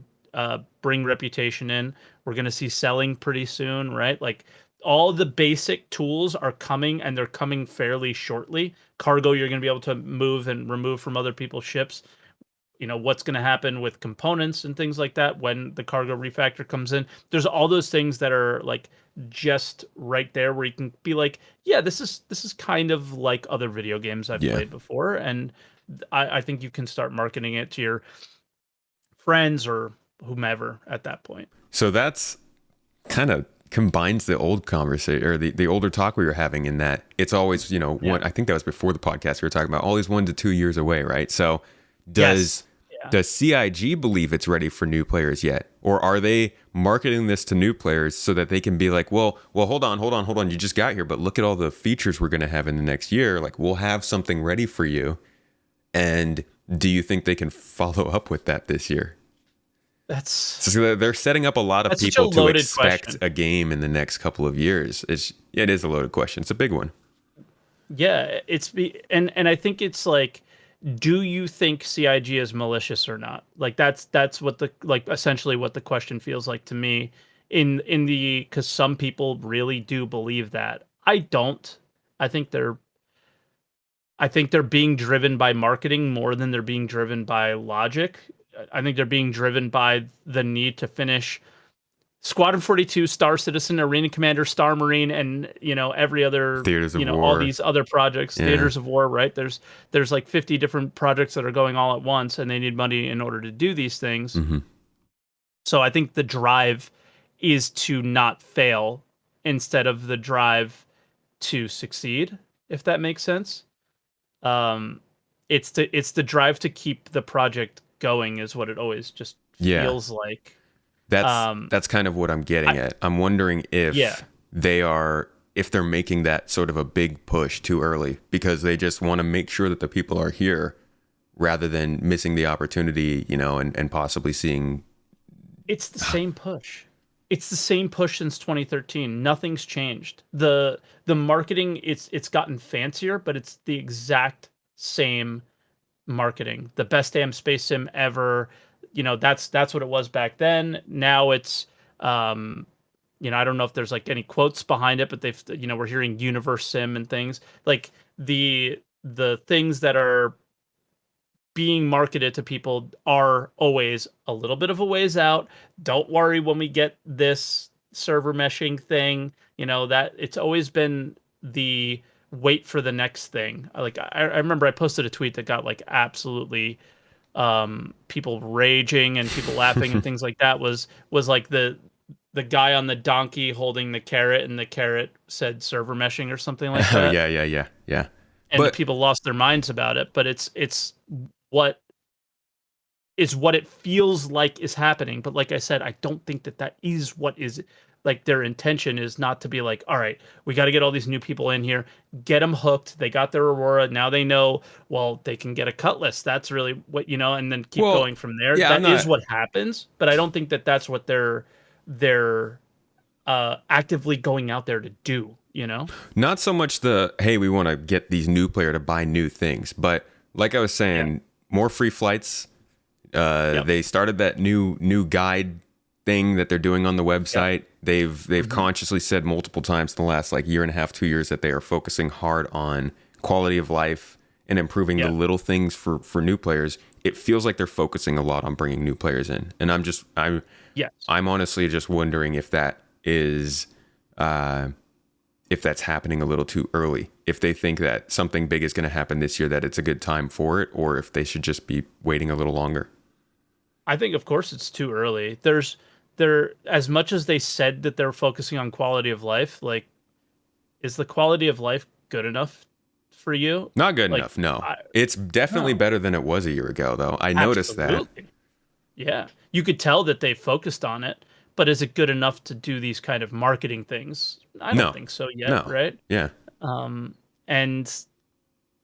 bring reputation in. We're going to see selling pretty soon, right? Like all the basic tools are coming and they're coming fairly shortly. Cargo, you're going to be able to move and remove from other people's ships. What's going to happen with components and things like that when the cargo refactor comes in. There's all those things that are like just right there where you can be like, yeah, this is kind of like other video games I've yeah. played before, and I think you can start marketing it to your friends or whomever at that point. So that's kind of combines the old conversation or the older talk we were having in that it's always, Yeah. I think that was before the podcast we were talking about always 1 to 2 years away, right? So Yes. does Yeah. does CIG believe it's ready for new players yet? Or are they marketing this to new players so that they can be like, well, hold on. You just got here, but look at all the features we're going to have in the next year. Like we'll have something ready for you. And do you think they can follow up with that this year? That's So they're setting up a lot of that's such a people to loaded expect question. a game in the next couple of years. It is a loaded question. It's a big one. Yeah, and I think it's like, do you think CIG is malicious or not? Like that's what the like essentially what the question feels like to me in the because some people really do believe that. I don't. I think they're I think they're being driven by marketing more than they're being driven by logic. I think they're being driven by the need to finish Squadron 42, Star Citizen, Arena Commander, Star Marine, and every other Theaters of all War. these other projects, Yeah. Theaters of War, right? There's like 50 different projects that are going all at once, and they need money in order to do these things. hmm So I think the drive is to not fail instead of the drive to succeed, if that makes sense. Um, it's the drive to keep the project going is what it always just Yeah. feels like. That's Um, that's kind of what I'm getting I, at. I'm wondering yeah. if they're making that sort of a big push too early because they just want to make sure that the people are here rather than missing the opportunity, and possibly seeing. It's the same push. It's the same push since 2013. Nothing's changed. The marketing it's gotten fancier, but it's the exact same marketing. The best damn space sim ever. That's what it was back then. Now it's I don't know if there's like any quotes behind it, but we're hearing universe sim and things. Like the things that are being marketed to people are always a little bit of a ways out. Don't worry when we get this server meshing thing, that it's always been the wait for the next thing. Like I remember I posted a tweet that got like absolutely people raging and people laughing and things like that was like the guy on the donkey holding the carrot and the carrot said server meshing or something like Oh that, yeah. and But people lost their minds about it, but it's what what it feels like is happening. But like I said, I don't think that is what is like their intention is not to be like, all right, we got to get all these new people in here, get them hooked. They got their Aurora. Now they know, well, they can get a Cutlass. That's really what, and then keep well, going from there. yeah, I'm That is not what happens. But I don't think that's what they're actively going out there to do. not so much the hey, we want to get these new player to buy new things, but like I was Yeah. saying, more free flights. Yep. They started that new guide thing that they're doing on the website. They've consciously said multiple times in the last like year and a half, 2 years that they are focusing hard on quality of life and improving the little things for new players. It feels like they're focusing a lot on bringing new players in, and I'm honestly just wondering if that is if that's happening a little too early. If they think that something big is going to happen this year, that it's a good time for it, or if they should just be waiting a little longer. I think, of course, it's too early. There, as much as they said that they're focusing on quality of life, like, is the quality of life good enough for you? Not good enough. No, it's definitely better than it was a year ago, though. I noticed that. Yeah, you could tell that they focused on it, but is it good enough to do these kind of marketing things? I don't think so yet, right? Yeah. And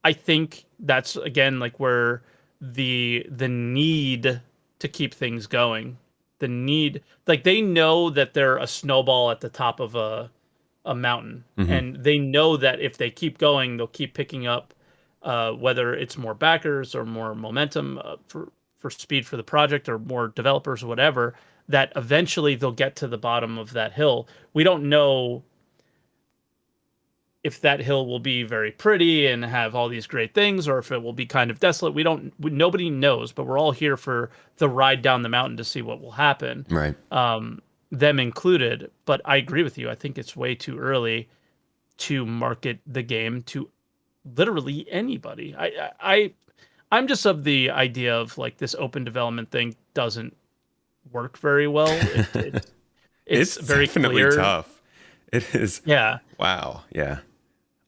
I think that's again like where the need to keep things going, the need, like they know that they're a snowball at the top of a mountain, and they know that if they keep going, they'll keep picking up, whether it's more backers or more momentum for speed for the project or more developers or whatever, that eventually they'll get to the bottom of that hill. We don't know if that hill will be very pretty and have all these great things, or if it will be kind of desolate. Nobody knows, but we're all here for the ride down the mountain to see what will happen. Right. Them included. But I agree with you. I think it's way too early to market the game to literally anybody. I'm just of the idea of like this open development thing doesn't work very well. It's very definitely clear. Tough. It is. Yeah. Wow. Yeah.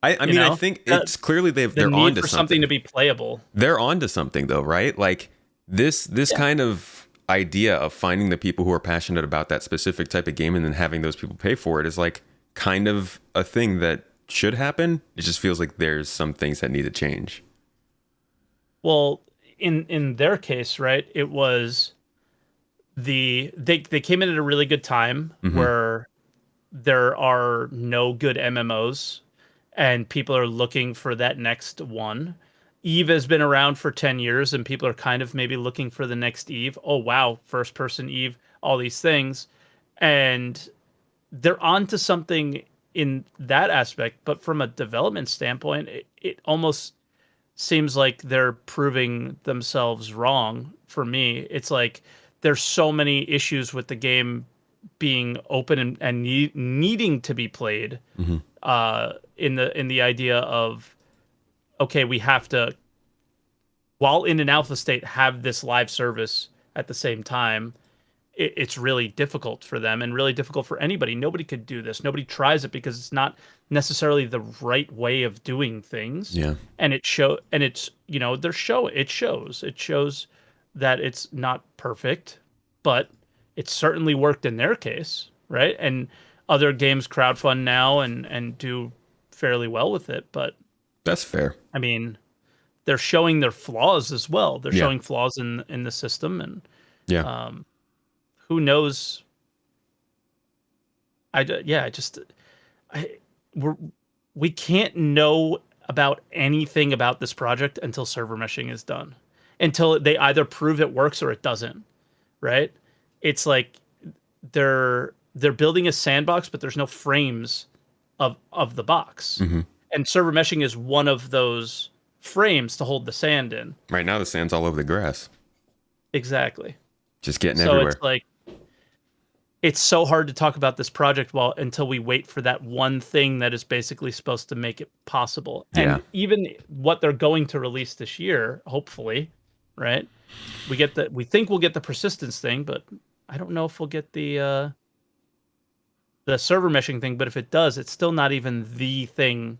I mean, I think it's clearly they're onto something to be playable. They're onto something though, right? Like this kind of idea of finding the people who are passionate about that specific type of game and then having those people pay for it is like kind of a thing that should happen. It just feels like there's some things that need to change. Well, in their case, right? It was they came in at a really good time where there are no good MMOs and people are looking for that next one. Eve has been around for 10 years and people are kind of maybe looking for the next Eve. Oh, wow. First person Eve, all these things. And they're onto something in that aspect. But from a development standpoint, it almost seems like they're proving themselves wrong for me. It's like there's so many issues with the game being open and needing to be played, in the idea of, okay, we have to, while in an alpha state, have this live service at the same time. It's really difficult for them and really difficult for anybody. Nobody could do this. Nobody tries it because it's not necessarily the right way of doing things. Yeah. And it shows that it's not perfect, but it certainly worked in their case, right? And other games crowdfund now and do fairly well with it, but that's fair. I mean, they're showing their flaws as well. They're showing flaws in the system, and who knows? We can't know about anything about this project until server meshing is done, until they either prove it works or it doesn't, right? It's like they're building a sandbox, but there's no frames of the box. And server meshing is one of those frames to hold the sand in. Right now the sand's all over the grass. Exactly. Just getting everywhere. So it's like, it's so hard to talk about this project until we wait for that one thing that is basically supposed to make it possible. And even what they're going to release this year, hopefully, right? We think we'll get the persistence thing, but I don't know if we'll get the server meshing thing. But if it does, it's still not even the thing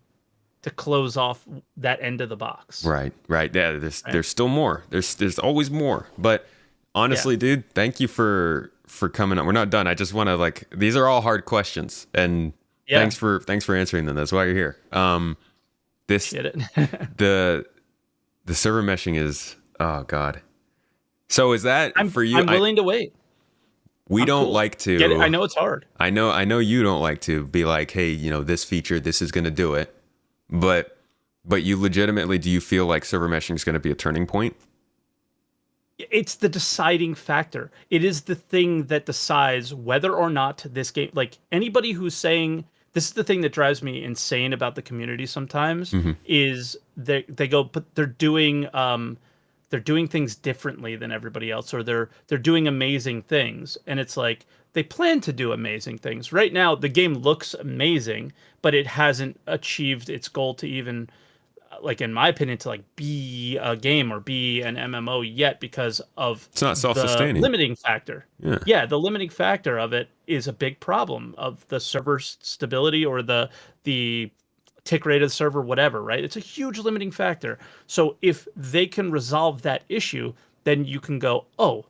to close off that end of the box. Right. Yeah, there's still more. There's always more. But honestly, dude, thank you for coming on. We're not done. I just want to these are all hard questions, and thanks for answering them. That's why you're here. Get it. the server meshing is, oh God. So is that for you? I'm willing to wait. We don't like to get it. I know it's hard. I know you don't like to be like, hey, this feature, this is going to do it. But you legitimately, do you feel like server meshing is going to be a turning point? it's the deciding factor. It is the thing that decides whether or not this game, like anybody who's saying, this is the thing that drives me insane about the community sometimes, Hmm. is they go, but they're doing things differently than everybody else, or they're doing amazing things. And it's like they plan to do amazing things. Right now the game looks amazing, but it hasn't achieved its goal to even, like in my opinion, to like be a game or be an MMO yet, because of It's not the self-sustaining. limiting factor. Yeah. Yeah, the limiting factor of it is a big problem of the server stability, or the tick rate of the server, whatever, right? It's a huge limiting factor. So if they can resolve that issue, then you can go, oh,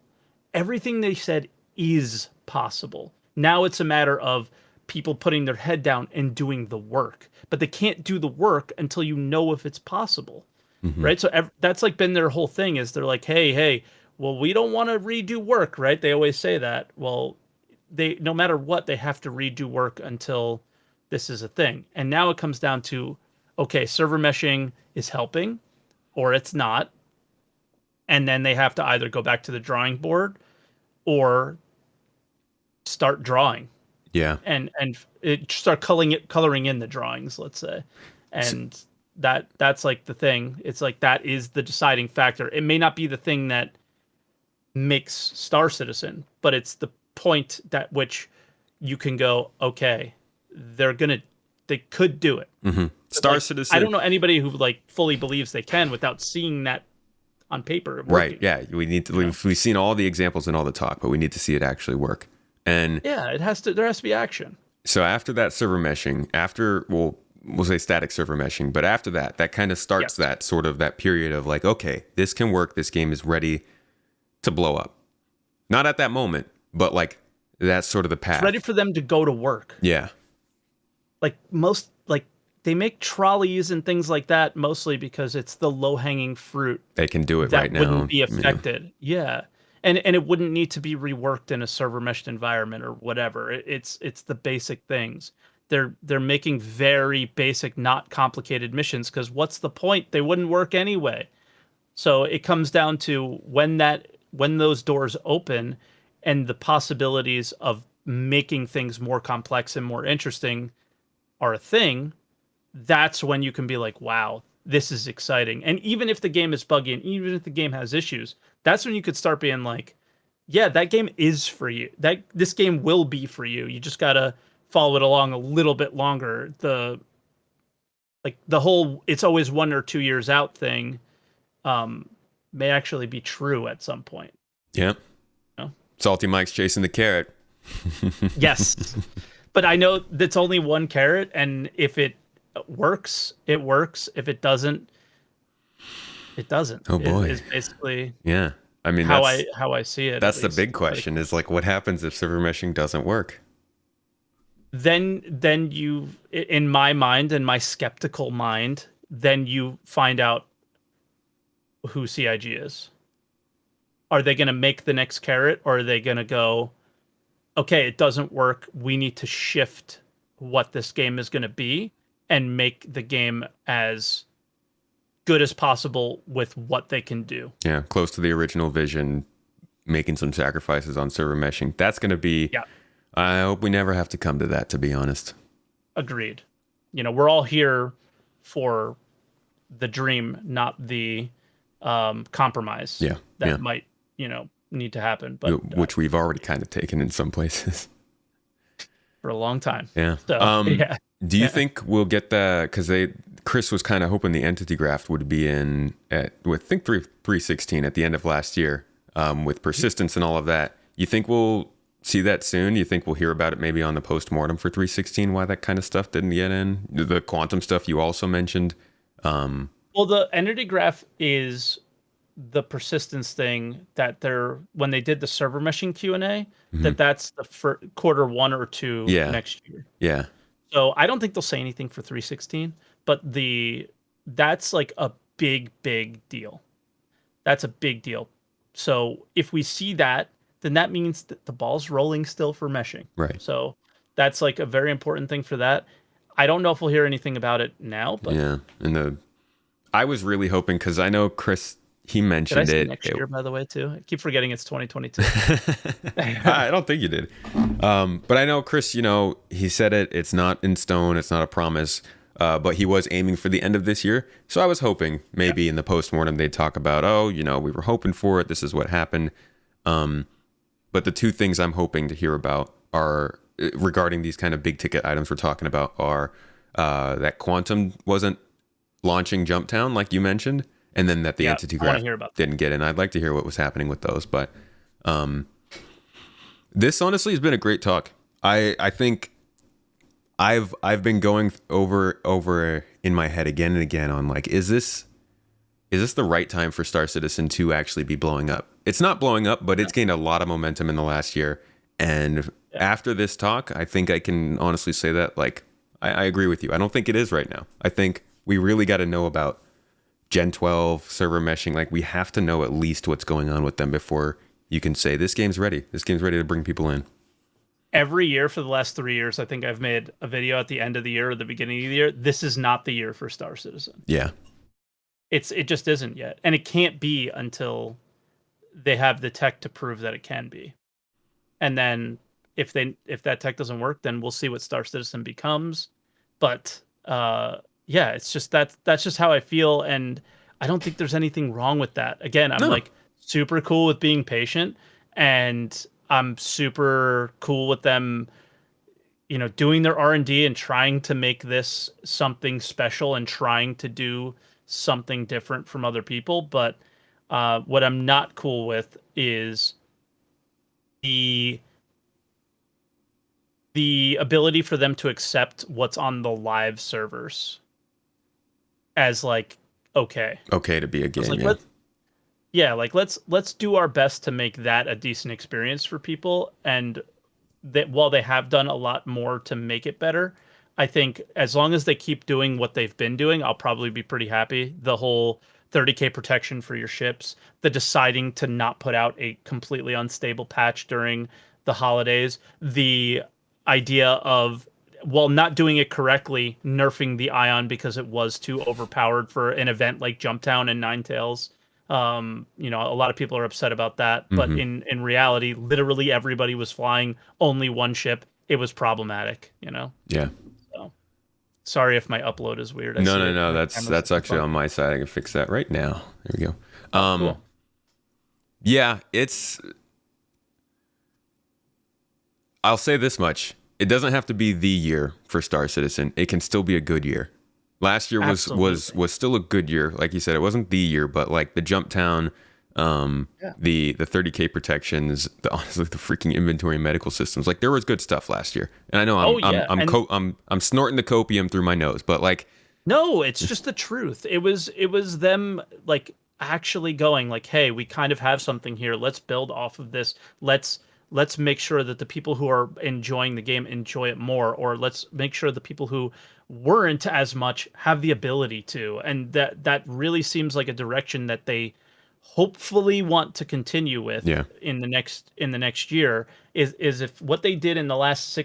everything they said is possible. Now it's a matter of people putting their head down and doing the work, but they can't do the work until you know if it's possible, Hmm. right? So that's like been their whole thing, is they're like, hey, well, we don't want to redo work, right? They always say that. Well, they, no matter what, they have to redo work until this is a thing. And now it comes down to, okay, server meshing is helping or it's not. And then they have to either go back to the drawing board or start drawing, Yeah. and it start coloring in the drawings, let's say. And that's like the thing. It's like that is the deciding factor. It may not be the thing that makes Star Citizen, but it's the point at which you can go, okay, they could do it. Hmm. Star Like, I Citizen. don't know anybody who like fully believes they can without seeing that on paper Right. working. Yeah. We need to. We've seen all the examples and all the talk, but we need to see it actually work. And Yeah, it has to. There has to be action. so after that server meshing, after we'll say static server meshing, but after that, that kind of starts Yes. that sort of that period of like, okay, this can work. This game is ready to blow up. Not at that moment, but like that's sort of the path. It's ready for them to go to work. Yeah. Like most, like they make trolleys and things like that mostly because it's the low hanging fruit They can do it that right now. wouldn't be Yeah. affected. Yeah. And it wouldn't need to be reworked in a server meshed environment or whatever. It's the basic things. They're making very basic, not complicated missions, because what's the point? They wouldn't work anyway. So it comes down to when those doors open and the possibilities of making things more complex and more interesting are a thing, that's when you can be like, wow, this is exciting. And even if the game is buggy and even if the game has issues, that's when you could start being like, yeah, that game is for you. That this game will be for you. You just gotta follow it along a little bit longer. The whole it's always 1 or 2 years out thing um may actually be true at some point. Yeah. You know? Salty Mike's chasing the carrot. Yes. But I know that's only one carrot, and if it works, it works. If it doesn't, it doesn't. Oh boy. Is basically Yeah. I mean, how that's I see it. that's at the least. big question is like, what happens if server meshing doesn't work? Then you, in my mind and my skeptical mind, then you find out who CIG is. Are they going to make the next carrot, or are they going to go, okay, it doesn't work. We need to shift what this game is going to be and make the game as good as possible with what they can do. Yeah. Close to the original vision, making some sacrifices on server meshing. That's going to be, Yeah, I hope we never have to come to that, to be honest. agreed. We're all here for the dream, not the compromise. Yeah. That Yeah. might, need to happen, but Which we've already kind of taken in some places. for a long time. Yeah. So, yeah. Do you Yeah. think we'll get the, because Chris was kind of hoping the entity graft would be in at, with, I think 316 at the end of last year, with persistence and all of that. You think we'll see that soon? You think we'll hear about it maybe on the postmortem for 316, why that kind of stuff didn't get in? The quantum stuff you also mentioned. Well, the entity graph is the persistence thing that when they did the server meshing Q&A, that's the quarter 1 or 2 Yeah. next year. Yeah. So I don't think they'll say anything for 316, but that's like a big deal. That's a big deal. So if we see that, then that means that the ball's rolling still for meshing. Right. So that's like a very important thing for that. I don't know if we'll hear anything about it now, but Yeah. And I was really hoping, because I know Chris, he Did I mentioned say it. next year, by the way, too? I keep forgetting it's 2022. I don't think you did. But I know Chris, he said it. It's not in stone. It's not a promise. But he was aiming for the end of this year. So I was hoping maybe in the postmortem they'd talk about, we were hoping for it. This is what happened. But the two things I'm hoping to hear about are regarding these kind of big ticket items we're talking about are that Quantum wasn't launching Jumptown like you mentioned, and then that the Yeah, entity I want to graph hear about that. didn't get in. I'd like to hear what was happening with those, but this honestly has been a great talk. I think I've been going over in my head again and again on like, is this the right time for Star Citizen to actually be blowing up? It's not blowing up, but it's gained a lot of momentum in the last year. And after this talk, I think I can honestly say that, like, I agree with you. I don't think it is right now. I think we really got to know about Gen 12 server meshing. Like, we have to know at least what's going on with them before you can say this game's ready. This game's ready to bring people in. Every year for the last 3 years, I think I've made a video at the end of the year or the beginning of the year. This is not the year for Star Citizen. Yeah. It just isn't yet, and it can't be until they have the tech to prove that it can be. And then if that tech doesn't work, then we'll see what Star Citizen becomes. But yeah, it's just that's just how I feel, and I don't think there's anything wrong with that. Again, I'm No. like super cool with being patient, and I'm super cool with them, doing their R&D and trying to make this something special and trying to do something different from other people. But what I'm not cool with is the ability for them to accept what's on the live servers as like okay. Okay to be a I was game, like, yeah. let's do our best to make that a decent experience for people, and that while they have done a lot more to make it better, I think as long as they keep doing what they've been doing, I'll probably be pretty happy. The whole 30K protection for your ships, the deciding to not put out a completely unstable patch during the holidays, the idea of, while not doing it correctly, nerfing the Ion because it was too overpowered for an event like Jumptown and Ninetales. A lot of people are upset about that, but Mm-hmm. in reality, literally everybody was flying only one ship. It was problematic, Yeah. So sorry if my upload is weird. I see it. No. My That's camera's actually on funky. my side. I can fix that right now. There we go. Oh, cool. Yeah, I'll say this much. It doesn't have to be the year for Star Citizen. It can still be a good year. Last year Absolutely. was still a good year. Like you said, it wasn't the year, but like the Jumptown, Yeah. the 30K protections, honestly the freaking inventory and medical systems. Like there was good stuff last year. And I know Oh yeah. And I'm snorting the copium through my nose, but like no, it's just the truth. It was them like actually going like, "Hey, we kind of have something here. Let's build off of this. Let's make sure that the people who are enjoying the game enjoy it more, or let's make sure the people who weren't as much have the ability to." And that really seems like a direction that they hopefully want to continue with yeah. in the next year, is if what they did in the last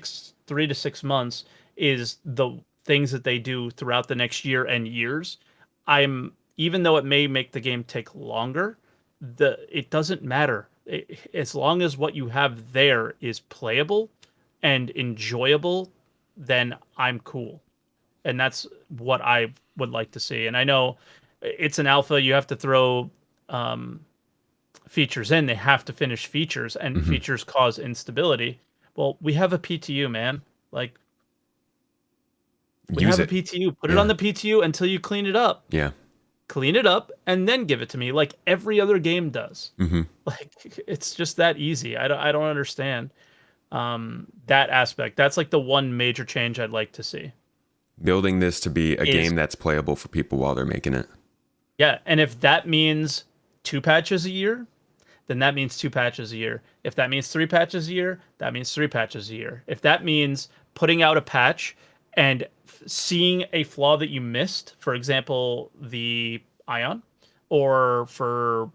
3 to 6 months is the things that they do throughout the next year and years. I'm Even though it may make the game take longer, it doesn't matter. As long as what you have there is playable and enjoyable, then I'm cool. And that's what I would like to see. And I know it's an alpha, you have to throw um, features in. They have to finish features, and Hmm. features cause instability. Well, we have a PTU, man. Like, we Use have a it. PTU. Put it on Yeah. the PTU until you clean it up. Yeah. Clean it up and then give it to me like every other game does. Hmm. Like, it's just that easy. I don't understand that aspect. That's like the one major change I'd like to see. Building this to be a Is game that's playable for people while they're making it. Yeah, and if that means 2 patches a year, then that means 2 patches a year. If that means 3 patches a year, that means 3 patches a year. If that means putting out a patch and seeing a flaw that you missed, for example, the Ion, or for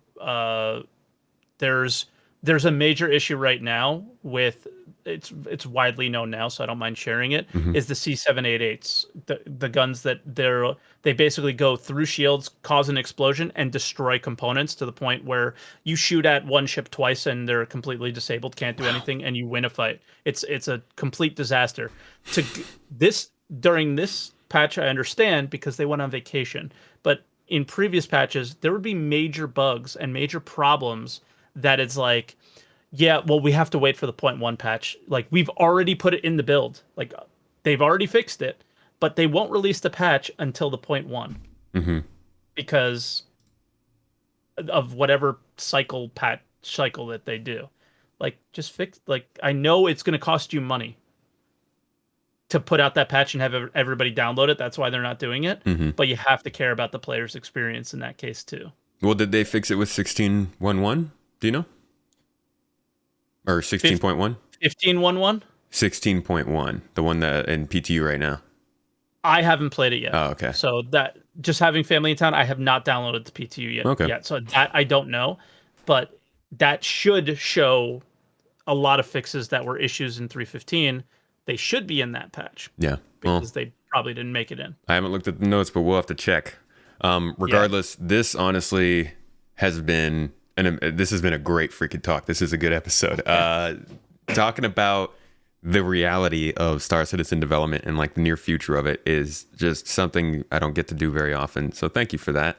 there's a major issue right now with it's widely known now, so I don't mind sharing it. Is the C788s, the guns that they basically go through shields, cause an explosion, and destroy components to the point where you shoot at one ship twice and they're completely disabled, can't do anything, and you win a fight. It's a complete disaster. During this patch, I understand because they went on vacation, but in previous patches, there would be major bugs and major problems that it's like, yeah, well, we have to wait for the 0.1 patch. Like, we've already put it in the build. Like, they've already fixed it, but they won't release the patch until the 0.1 because of whatever cycle that they do. Like, just fix. Like, I know it's going to cost you money to put out that patch and have everybody download it. That's why they're not doing it. But you have to care about the player's experience in that case too. Well, did they fix it with 16.11? Do you know? Or 16.1? 15.11? 16.1, the one that in PTU right now. I haven't played it yet. Oh, okay. So that, just having family in town, I have not downloaded the PTU yet. Okay. Yet. So that I don't know, but that should show a lot of fixes that were issues in 3.15. They should be in that patch. Yeah. Because they probably didn't make it in. I haven't looked at the notes, but we'll have to check. Regardless, this honestly has been, this has been a great freaking talk. This is a good episode. Talking about the reality of Star Citizen development and like the near future of it is just something I don't get to do very often. So thank you for that.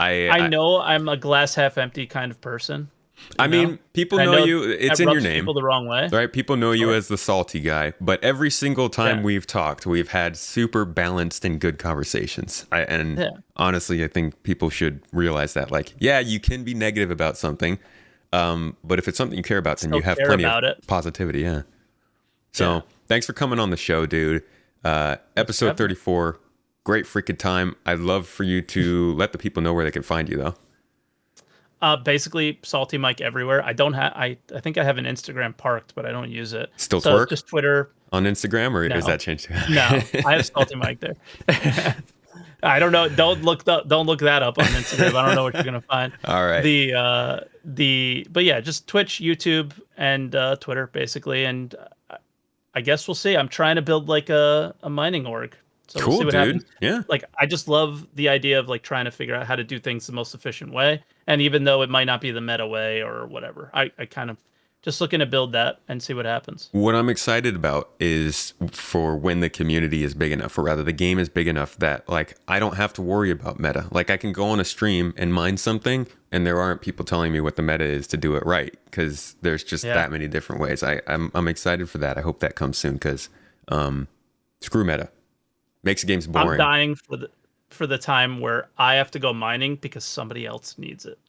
I know I'm a glass half empty kind of person. I mean, people know you. It's in your name. People the wrong way, right? People know you as the salty guy. But every single time we've talked, we've had super balanced and good conversations. Honestly, I think people should realize that. Like, yeah, you can be negative about something, but if it's something you care about, then you have plenty of positivity. Yeah. So thanks for coming on the show, dude. Episode 34, great freaking time. I'd love for you to let the people know where they can find you, though. Basically SaltEMike everywhere. I don't have. I think I have an Instagram parked, but I don't use it. Still twerk? Just Twitter on Instagram, or is that changed? No, I have SaltEMike there. I don't know. Don't look that up on Instagram. I don't know what you're gonna find. All right. But yeah, just Twitch, YouTube, and Twitter basically, and I guess we'll see. I'm trying to build like a mining org. So cool, we'll see what happens. Yeah. Like, I just love the idea of like trying to figure out how to do things the most efficient way. And even though it might not be the meta way or whatever, I kind of just looking to build that and see what happens. What I'm excited about is for when the community is big enough, or rather the game is big enough that like I don't have to worry about meta. Like I can go on a stream and mine something and there aren't people telling me what the meta is to do it right, because there's just that many different ways. I'm excited for that. I hope that comes soon, because screw meta. Makes games boring. I'm dying for the time where I have to go mining because somebody else needs it.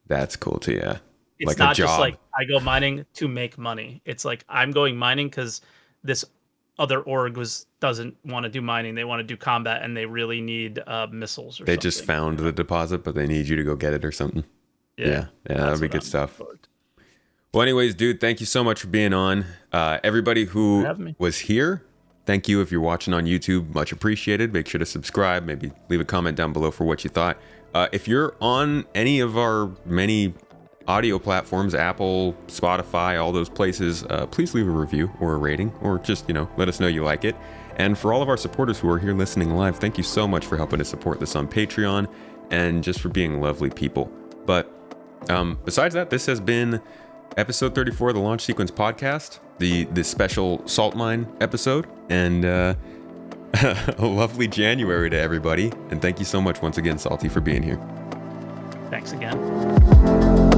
That's cool too, yeah. It's like not a job. Just like I go mining to make money. It's like I'm going mining because this other org doesn't want to do mining. They want to do combat, and they really need missiles or they something. Just found the deposit, but they need you to go get it or something. Yeah, that'd be good stuff. Well, anyways, dude, thank you so much for being on. Everybody who was here, thank you. If you're watching on YouTube, much appreciated. Make sure to subscribe. Maybe leave a comment down below for what you thought. If you're on any of our many audio platforms, Apple, Spotify, all those places, please leave a review or a rating, or just, let us know you like it. And for all of our supporters who are here listening live, thank you so much for helping to support this on Patreon and just for being lovely people. But besides that, this has been episode 34 of the Launch Sequence podcast, the special Salt Mine episode, and a lovely January to everybody. And thank you so much once again, Salty, for being here. Thanks again.